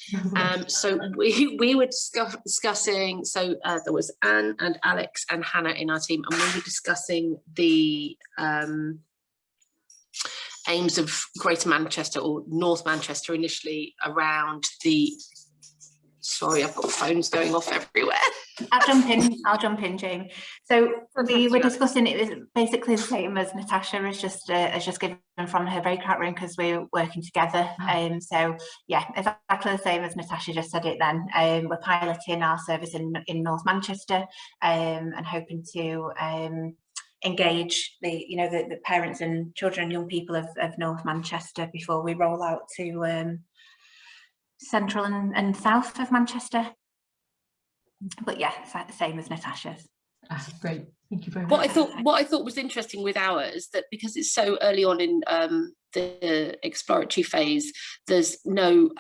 So we were discussing, so there was Anne and Alex and Hannah in our team, and we were discussing the aims of Greater Manchester or North Manchester initially around the, sorry, I've got phones going off everywhere. I'll jump in, Jane. So we were discussing, it was basically the same as Natasha has just given from her breakout room, because we're working together. So yeah, exactly the same as Natasha just said it then. We're piloting our service in North Manchester, and hoping to engage the parents and children and young people of North Manchester before we roll out to central and south of Manchester. But yeah, it's like the same as Natasha's. Great, thank you very much. What I thought was interesting with ours, that because it's so early on in the exploratory phase, there's no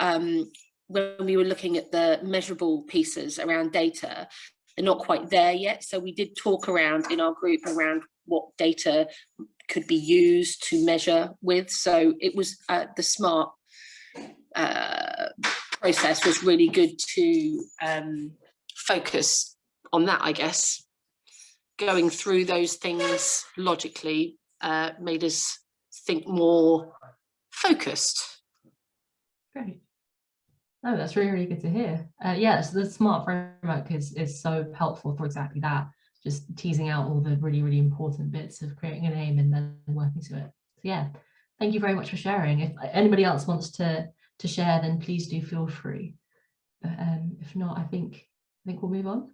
when we were looking at the measurable pieces around data, they're not quite there yet. So we did talk around in our group around what data could be used to measure with. So it was the SMART process was really good to focus on that, I guess. Going through those things logically made us think more focused. Great. No, that's really, really good to hear. Yes, the SMART framework is so helpful for exactly that, just teasing out all the really, really important bits of creating an aim and then working to it. So yeah, thank you very much for sharing. If anybody else wants to share, then please do feel free. But if not, I think we'll move on.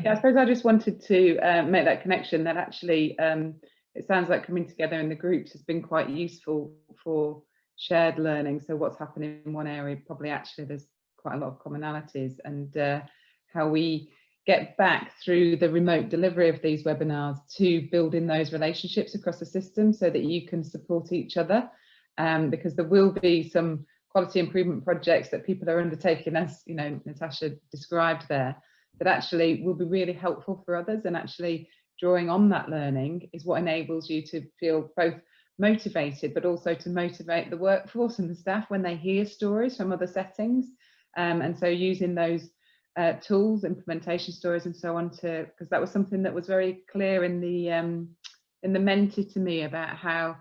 Yeah, I suppose I just wanted to make that connection that actually it sounds like coming together in the groups has been quite useful for shared learning. So what's happening in one area, probably actually there's quite a lot of commonalities, and how we get back through the remote delivery of these webinars to building those relationships across the system so that you can support each other, because there will be some quality improvement projects that people are undertaking, as Natasha described there, that actually will be really helpful for others, and actually drawing on that learning is what enables you to feel both motivated, but also to motivate the workforce and the staff when they hear stories from other settings. And so using those tools, implementation stories and so on, because that was something that was very clear in the Menti to me about how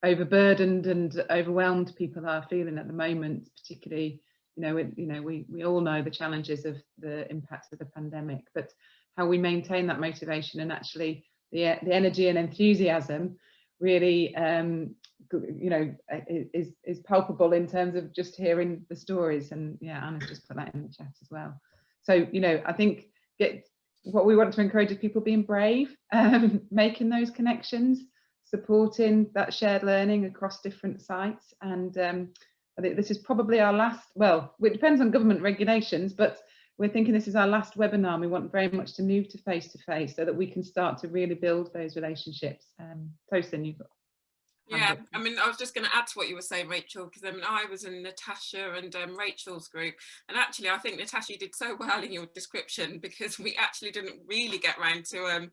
overburdened and overwhelmed people are feeling at the moment, particularly we all know the challenges of the impacts of the pandemic, but how we maintain that motivation and actually the energy and enthusiasm really is palpable in terms of just hearing the stories. And yeah, Anna's just put that in the chat as well. So I think what we want to encourage is people being brave, making those connections, supporting that shared learning across different sites. And I think this is probably our last, well, it depends on government regulations, but we're thinking this is our last webinar and we want very much to move to face so that we can start to really build those relationships. Tosin, you've got. Yeah, I mean, I was just going to add to what you were saying, Rachel, because I mean, I was in Natasha and Rachel's group, and actually I think Natasha, you did so well in your description, because we actually didn't really get round to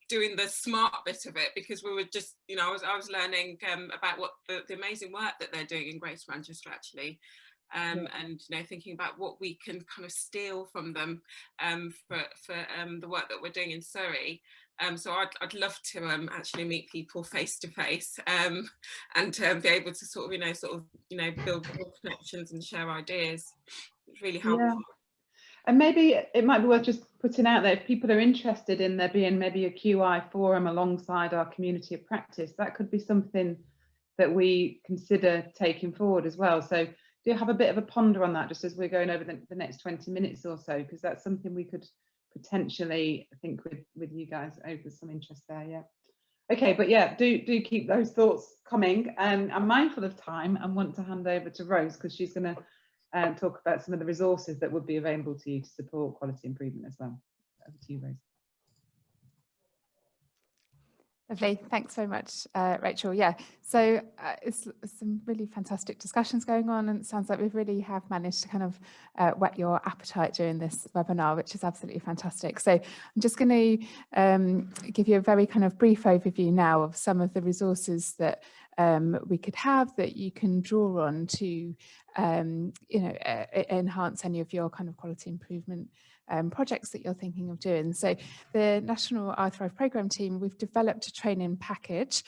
doing the smart bit of it, because we were just, you know, I was learning about what the amazing work that they're doing in Greater Manchester actually. And you know, thinking about what we can kind of steal from them for the work that we're doing in Surrey. So I'd love to actually meet people face to face and be able to sort of build more connections and share ideas. It's really helpful. Yeah. And maybe it might be worth just putting out there, if people are interested in there being maybe a QI forum alongside our community of practice, that could be something that we consider taking forward as well. So do have a bit of a ponder on that just as we're going over the next 20 minutes or so, because that's something we could potentially think with you guys over some interest there. Yeah. Okay, but yeah, do keep those thoughts coming. I'm mindful of time and want to hand over to Rose, because she's going to talk about some of the resources that would be available to you to support quality improvement as well. Over to you, Rose. Lovely, thanks very much, Rachel. Yeah, so it's some really fantastic discussions going on, and it sounds like we really have managed to kind of whet your appetite during this webinar, which is absolutely fantastic. So I'm just going to give you a very kind of brief overview now of some of the resources that we could have that you can draw on to enhance any of your kind of quality improvement projects that you're thinking of doing. So the National iThrive Programme team, we've developed a training package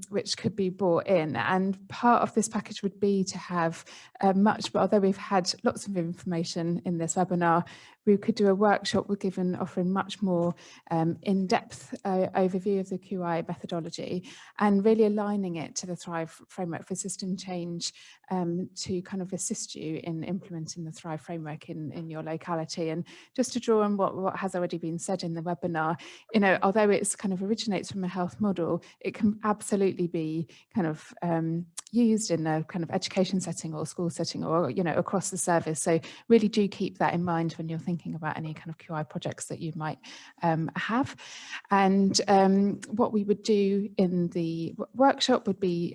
which could be brought in, and part of this package would be to have although we've had lots of information in this webinar, we could do a workshop offering much more in-depth overview of the QI methodology and really aligning it to the Thrive framework for system change to kind of assist you in implementing the Thrive framework in your locality. And just to draw on what has already been said in the webinar, you know, although it's kind of originates from a health model, it can absolutely be kind of used in a kind of education setting or school setting or, you know, across the service. So really do keep that in mind when you're thinking about any kind of QI projects that you might have. And what we would do in the workshop would be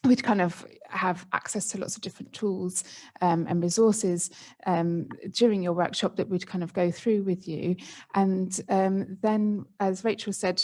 we'd kind of have access to lots of different tools and resources during your workshop that we'd kind of go through with you. And then, as Rachel said,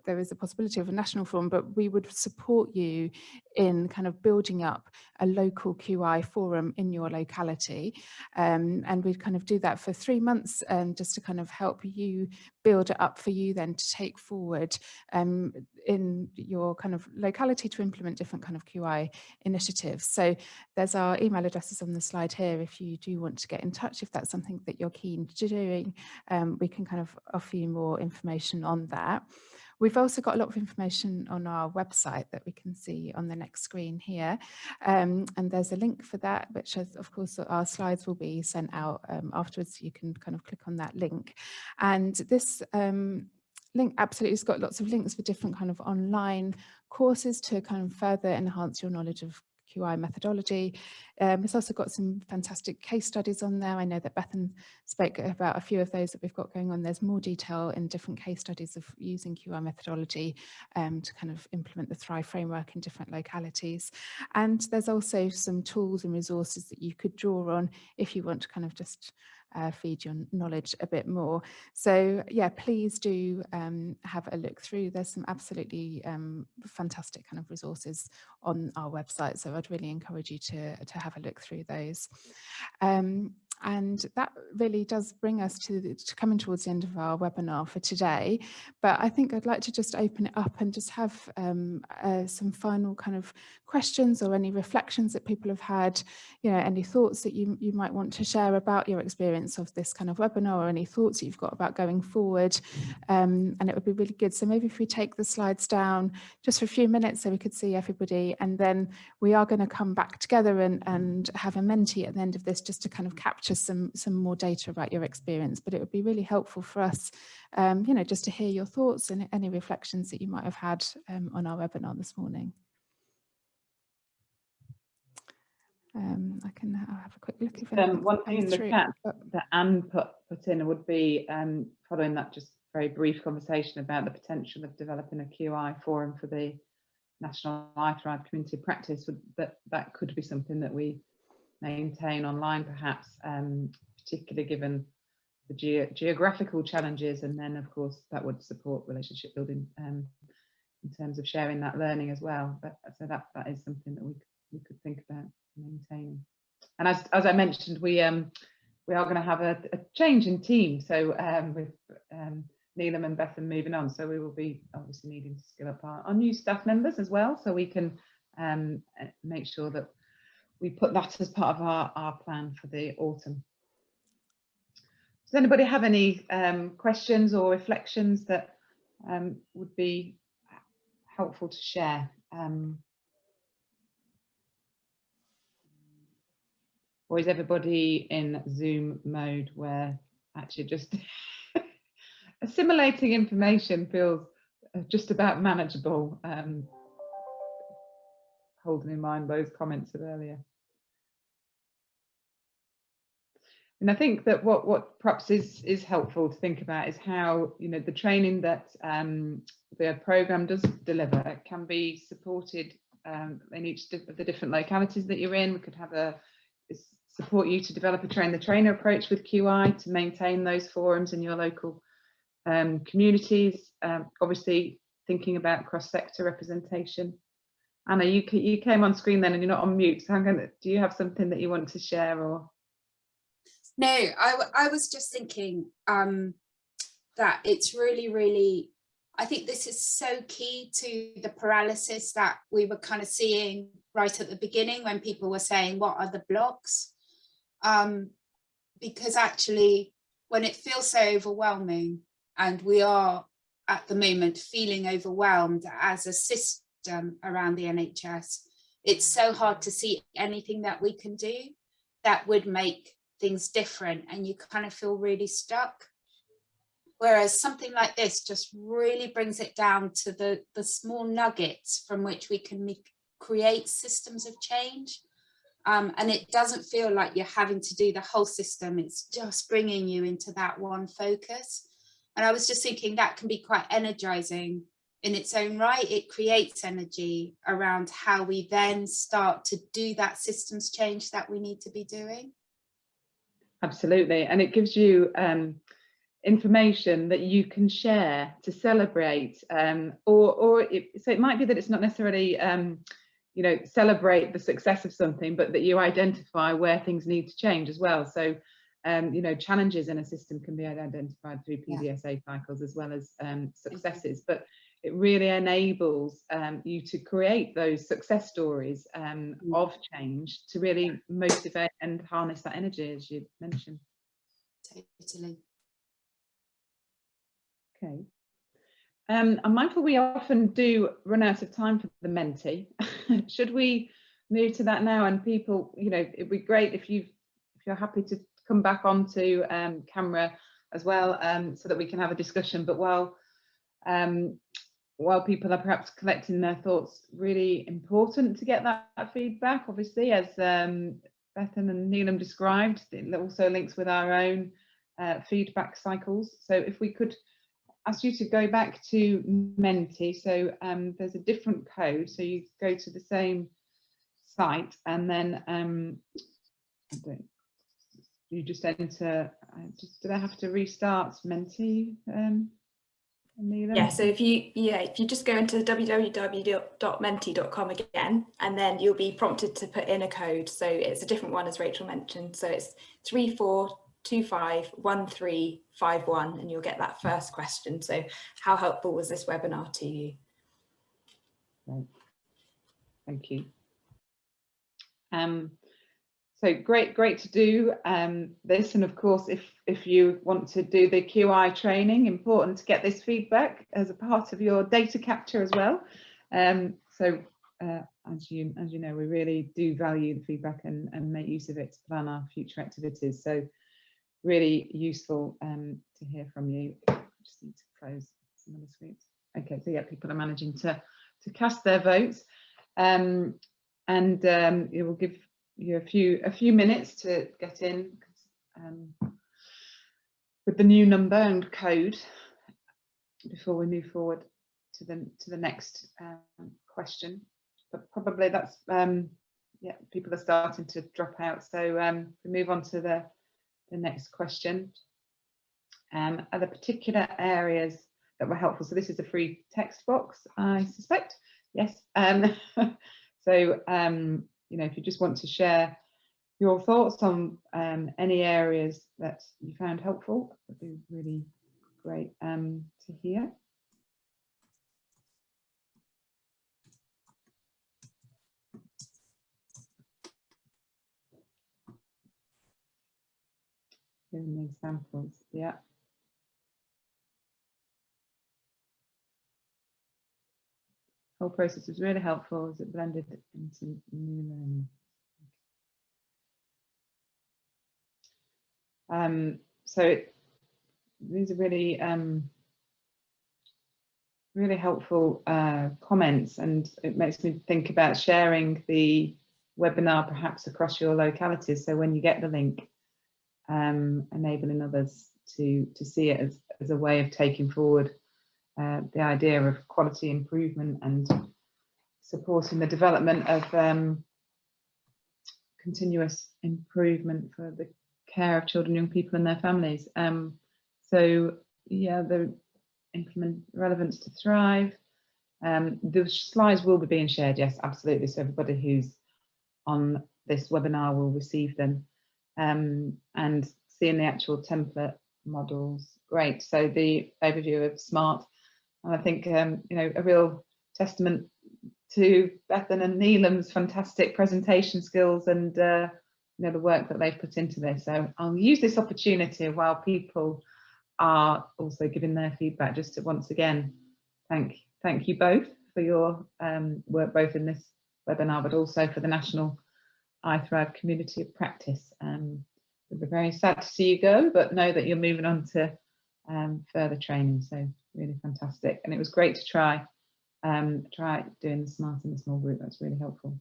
there is a possibility of a national forum, but we would support you in kind of building up a local QI forum in your locality. And we'd kind of do that for 3 months just to kind of help you build it up for you then to take forward in your kind of locality to implement different kind of QI initiatives. So there's our email addresses on the slide here if you do want to get in touch, if that's something that you're keen to doing. We can kind of offer you more information on that. We've also got a lot of information on our website that we can see on the next screen here. And there's a link for that, which is, of course, our slides will be sent out afterwards. So you can kind of click on that link. And this link absolutely has got lots of links for different kind of online courses to kind of further enhance your knowledge of QI methodology. It's also got some fantastic case studies on there. I know that Bethan spoke about a few of those that we've got going on. There's more detail in different case studies of using QI methodology to kind of implement the Thrive framework in different localities. And there's also some tools and resources that you could draw on if you want to kind of just feed your knowledge a bit more. So yeah, please do have a look through. There's some absolutely fantastic kind of resources on our website, so I'd really encourage you to have a look through those. And that really does bring us to coming towards the end of our webinar for today. But I think I'd like to just open it up and just have some final kind of questions or any reflections that people have had, you know, any thoughts that you might want to share about your experience of this kind of webinar, or any thoughts that you've got about going forward. And it would be really good. So maybe if we take the slides down just for a few minutes so we could see everybody, and then we are going to come back together and have a Menti at the end of this just to kind of capture some more data about your experience. But it would be really helpful for us, you know, just to hear your thoughts and any reflections that you might have had on our webinar this morning. I can have a quick look if one thing in the chat that Anne put in would be following that just very brief conversation about the potential of developing a QI forum for the National iThrive community practice. That could be something that we maintain online, perhaps, particularly given the geographical challenges, and then of course that would support relationship building in terms of sharing that learning as well. But so that is something that we could think about maintaining. And as I mentioned, we are going to have a change in team, so with Neelam and Bethan moving on, so we will be obviously needing to skill up our new staff members as well, so we can make sure that we put that as part of our plan for the autumn. Does anybody have any questions or reflections that would be helpful to share? Or is everybody in Zoom mode where actually just assimilating information feels just about manageable, holding in mind those comments of earlier? And I think that what perhaps is helpful to think about is how, you know, the training that the programme does deliver can be supported in each of the different localities that you're in. We could have support you to develop a train the trainer approach with QI to maintain those forums in your local communities. Obviously thinking about cross-sector representation. Anna, you came on screen then and you're not on mute, so do you have something that you want to share? Or no, I was just thinking that it's really, I think this is so key to the paralysis that we were kind of seeing right at the beginning when people were saying, what are the blocks? Because actually, when it feels so overwhelming, and we are at the moment feeling overwhelmed as a system around the NHS, it's so hard to see anything that we can do that would make things different, and you kind of feel really stuck. Whereas something like this just really brings it down to the small nuggets from which we can create systems of change. And it doesn't feel like you're having to do the whole system, it's just bringing you into that one focus. And I was just thinking that can be quite energizing in its own right. It creates energy around how we then start to do that systems change that we need to be doing. Absolutely, and it gives you information that you can share to celebrate, so it might be that it's not necessarily you know, celebrate the success of something, but that you identify where things need to change as well. So you know, challenges in a system can be identified through PDSA cycles as well as successes, but it really enables you to create those success stories of change to really motivate and harness that energy, as you mentioned. Totally. Okay. I'm mindful we often do run out of time for the Menti. Should we move to that now? And people, you know, it'd be great if you're happy to come back onto camera as well, so that we can have a discussion. But while people are perhaps collecting their thoughts, really important to get that feedback, obviously, as Bethan and Neelam described. It also links with our own feedback cycles. So if we could ask you to go back to Menti. So there's a different code, so you go to the same site and then you just enter, did I have to restart Menti? Yeah, so if you just go into www.menti.com again, and then you'll be prompted to put in a code. So it's a different one, as Rachel mentioned. So it's 34251351, and you'll get that first question. So how helpful was this webinar to you? Right. Thank you. So great to do this, and of course if you want to do the QI training, important to get this feedback as a part of your data capture as well. So as you know, we really do value the feedback and make use of it to plan our future activities. So really useful to hear from you. I just need to close some of the screens. Okay, so yeah, people are managing to cast their votes, and it will give you a few minutes to get in with the new number and code before we move forward to the next question. But probably that's yeah, people are starting to drop out, so we move on to the next question. Are there particular areas that were helpful? So this is a free text box, I suspect. Yes. So you know, if you just want to share your thoughts on any areas that you found helpful, it would be really great to hear. Giving the examples, yeah. Whole process was really helpful as it blended into new learning. So these are really really helpful comments, and it makes me think about sharing the webinar perhaps across your localities. So when you get the link, enabling others to see it as a way of taking forward the idea of quality improvement and supporting the development of continuous improvement for the care of children, young people and their families. So yeah, the implement relevance to Thrive. The slides will be being shared, yes, absolutely. So everybody who's on this webinar will receive them. And seeing the actual template models, great. So the overview of SMART, and I think you know, a real testament to Bethan and Neelam's fantastic presentation skills and you know, the work that they've put into this. So I'll use this opportunity while people are also giving their feedback, just to once again thank you both for your work, both in this webinar but also for the National iThrive Community of Practice. We'll be very sad to see you go, but know that you're moving on to further training. So really fantastic, and it was great to try doing the SMART in the small group. That's really helpful.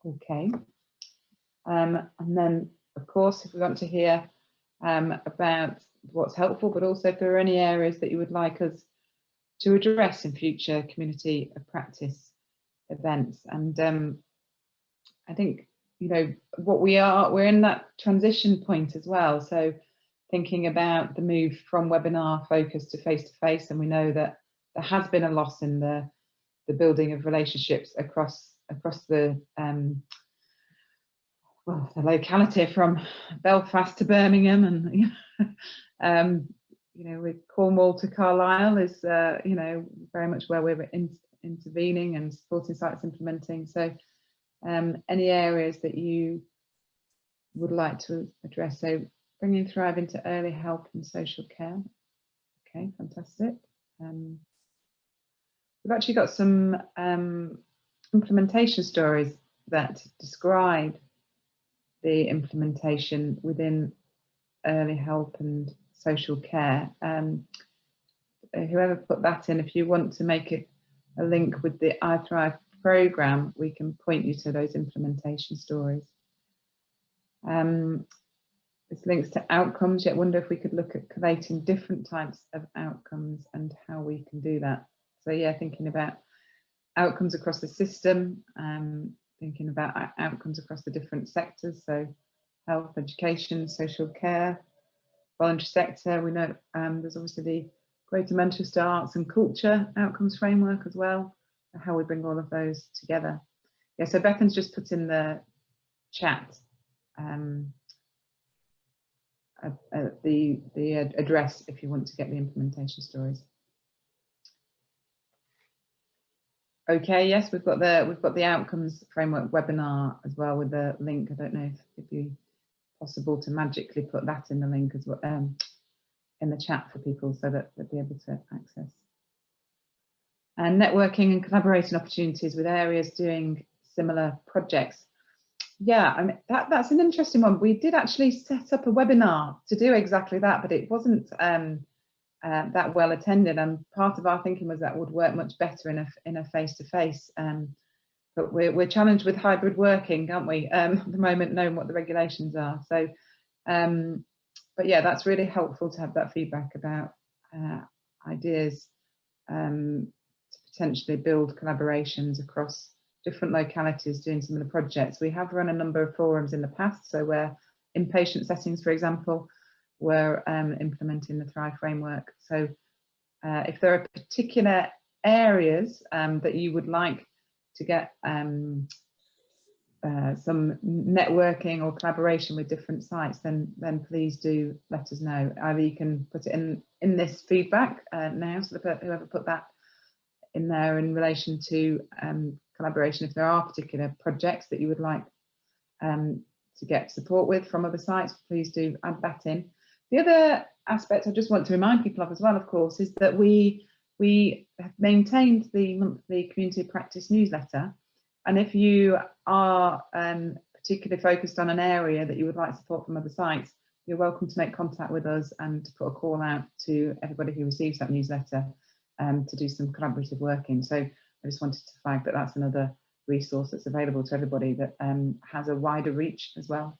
Okay, and then of course, if we want to hear about what's helpful, but also if there are any areas that you would like us to address in future community of practice events. And I think, you know, we're in that transition point as well. So thinking about the move from webinar focus to face-to-face, and we know that there has been a loss in the building of relationships across the well, the locality from Belfast to Birmingham, and you know, with Cornwall to Carlisle is you know, very much where we're intervening and supporting sites implementing. So any areas that you would like to address? So bringing Thrive into early help and social care. Okay, fantastic. We've actually got some implementation stories that describe the implementation within early help and social care. Whoever put that in, if you want to make it a link with the iThrive programme, we can point you to those implementation stories. This links to outcomes, yet wonder if we could look at collating different types of outcomes and how we can do that. So yeah, thinking about outcomes across the system, thinking about outcomes across the different sectors, so health, education, social care, voluntary sector. We know there's obviously the Greater Manchester Arts and Culture Outcomes Framework as well, and how we bring all of those together. Yeah, so Bethan's just put in the chat the address if you want to get the implementation stories. Okay, yes, we've got the outcomes framework webinar as well with the link. I don't know if it'd be possible to magically put that in the link as well, in the chat for people, so that they'll be able to access. And networking and collaborating opportunities with areas doing similar projects. Yeah, I mean, that's an interesting one. We did actually set up a webinar to do exactly that, but it wasn't that well attended, and part of our thinking was that would work much better in a face-to-face but we're challenged with hybrid working, aren't we, at the moment, knowing what the regulations are. So, but yeah, that's really helpful to have that feedback about ideas to potentially build collaborations across different localities doing some of the projects. We have run a number of forums in the past, so where inpatient settings, for example, we're implementing the Thrive framework. So if there are particular areas that you would like to get some networking or collaboration with different sites, then please do let us know. Either you can put it in this feedback now, so whoever put that in there in relation to collaboration, if there are particular projects that you would like to get support with from other sites, please do add that in. The other aspect I just want to remind people of as well, of course, is that we have maintained the monthly community practice newsletter, and if you are particularly focused on an area that you would like support from other sites, you're welcome to make contact with us and to put a call out to everybody who receives that newsletter to do some collaborative working. So I just wanted to flag that that's another resource that's available to everybody that has a wider reach as well.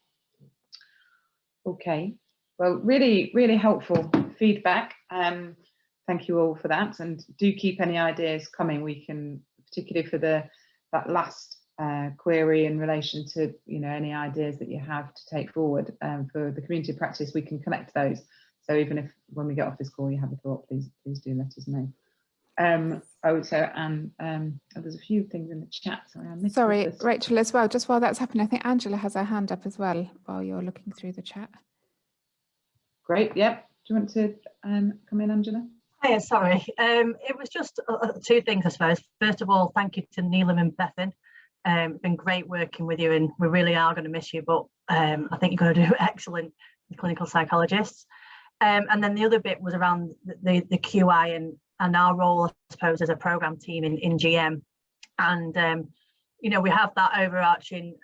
Okay, well, really, really helpful feedback. Thank you all for that, and do keep any ideas coming. We can, particularly for that last query in relation to any ideas that you have to take forward for the community practice, we can connect those. So even if when we get off this call you have a thought, please do let us know. There's a few things in the chat. Sorry, Rachel, as well, just while that's happening, I think Angela has her hand up as well while you're looking through the chat. Great, yep. Do you want to come in, Angela? Hiya, sorry. It was just two things, I suppose. First of all, thank you to Neelam and Bethan. It's been great working with you, and we really are going to miss you, but I think you're going to do excellent clinical psychologists. And then the other bit was around the QI and our role, I suppose, as a programme team in GM. And, we have that overarching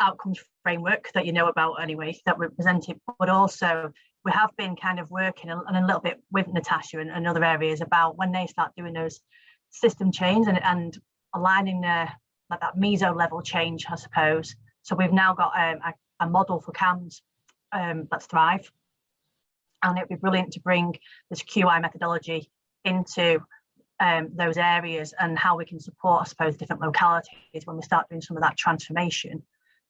outcomes framework that you know about anyway, that we're presenting, but also we have been kind of working a little bit with Natasha and other areas about when they start doing those system change and aligning like that meso level change, I suppose. So we've now got a model for CAMS that's Thrive, and it'd be brilliant to bring this QI methodology into those areas and how we can support, I suppose, different localities when we start doing some of that transformation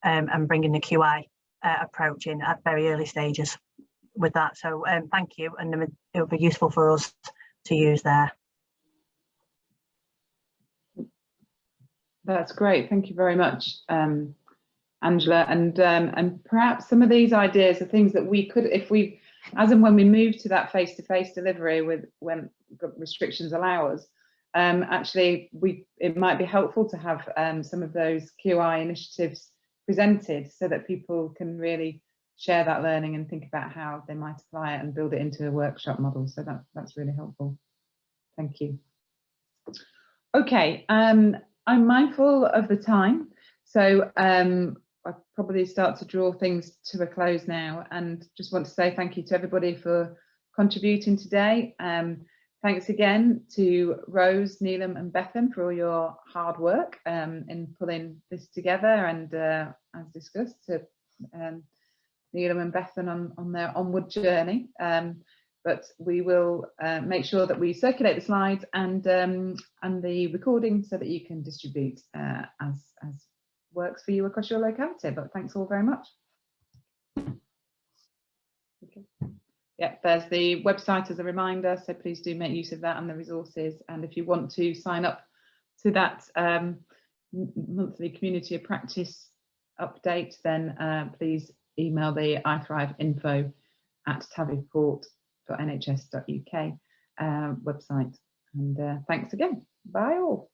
and bringing the QI approach in at very early stages with that. So thank you, and it would be useful for us to use there. That's great, thank you very much, Angela. And perhaps some of these ideas are things that we could, if we, as and when we move to that face-to-face delivery when restrictions allow us, actually it might be helpful to have some of those QI initiatives presented so that people can really share that learning and think about how they might apply it and build it into a workshop model. So that's really helpful. Thank you. Okay, I'm mindful of the time, so I'll probably start to draw things to a close now, and just want to say thank you to everybody for contributing today. Thanks again to Rose, Neelam and Bethan for all your hard work in pulling this together, and as discussed, to Neelam and Bethan on their onward journey. But we will make sure that we circulate the slides and the recording so that you can distribute as works for you across your locality. But thanks all very much. Okay. Yeah, there's the website as a reminder, so please do make use of that and the resources. And if you want to sign up to that monthly community of practice update, then please email the ithrive.info@tavieport.nhs.uk website. And thanks again. Bye all.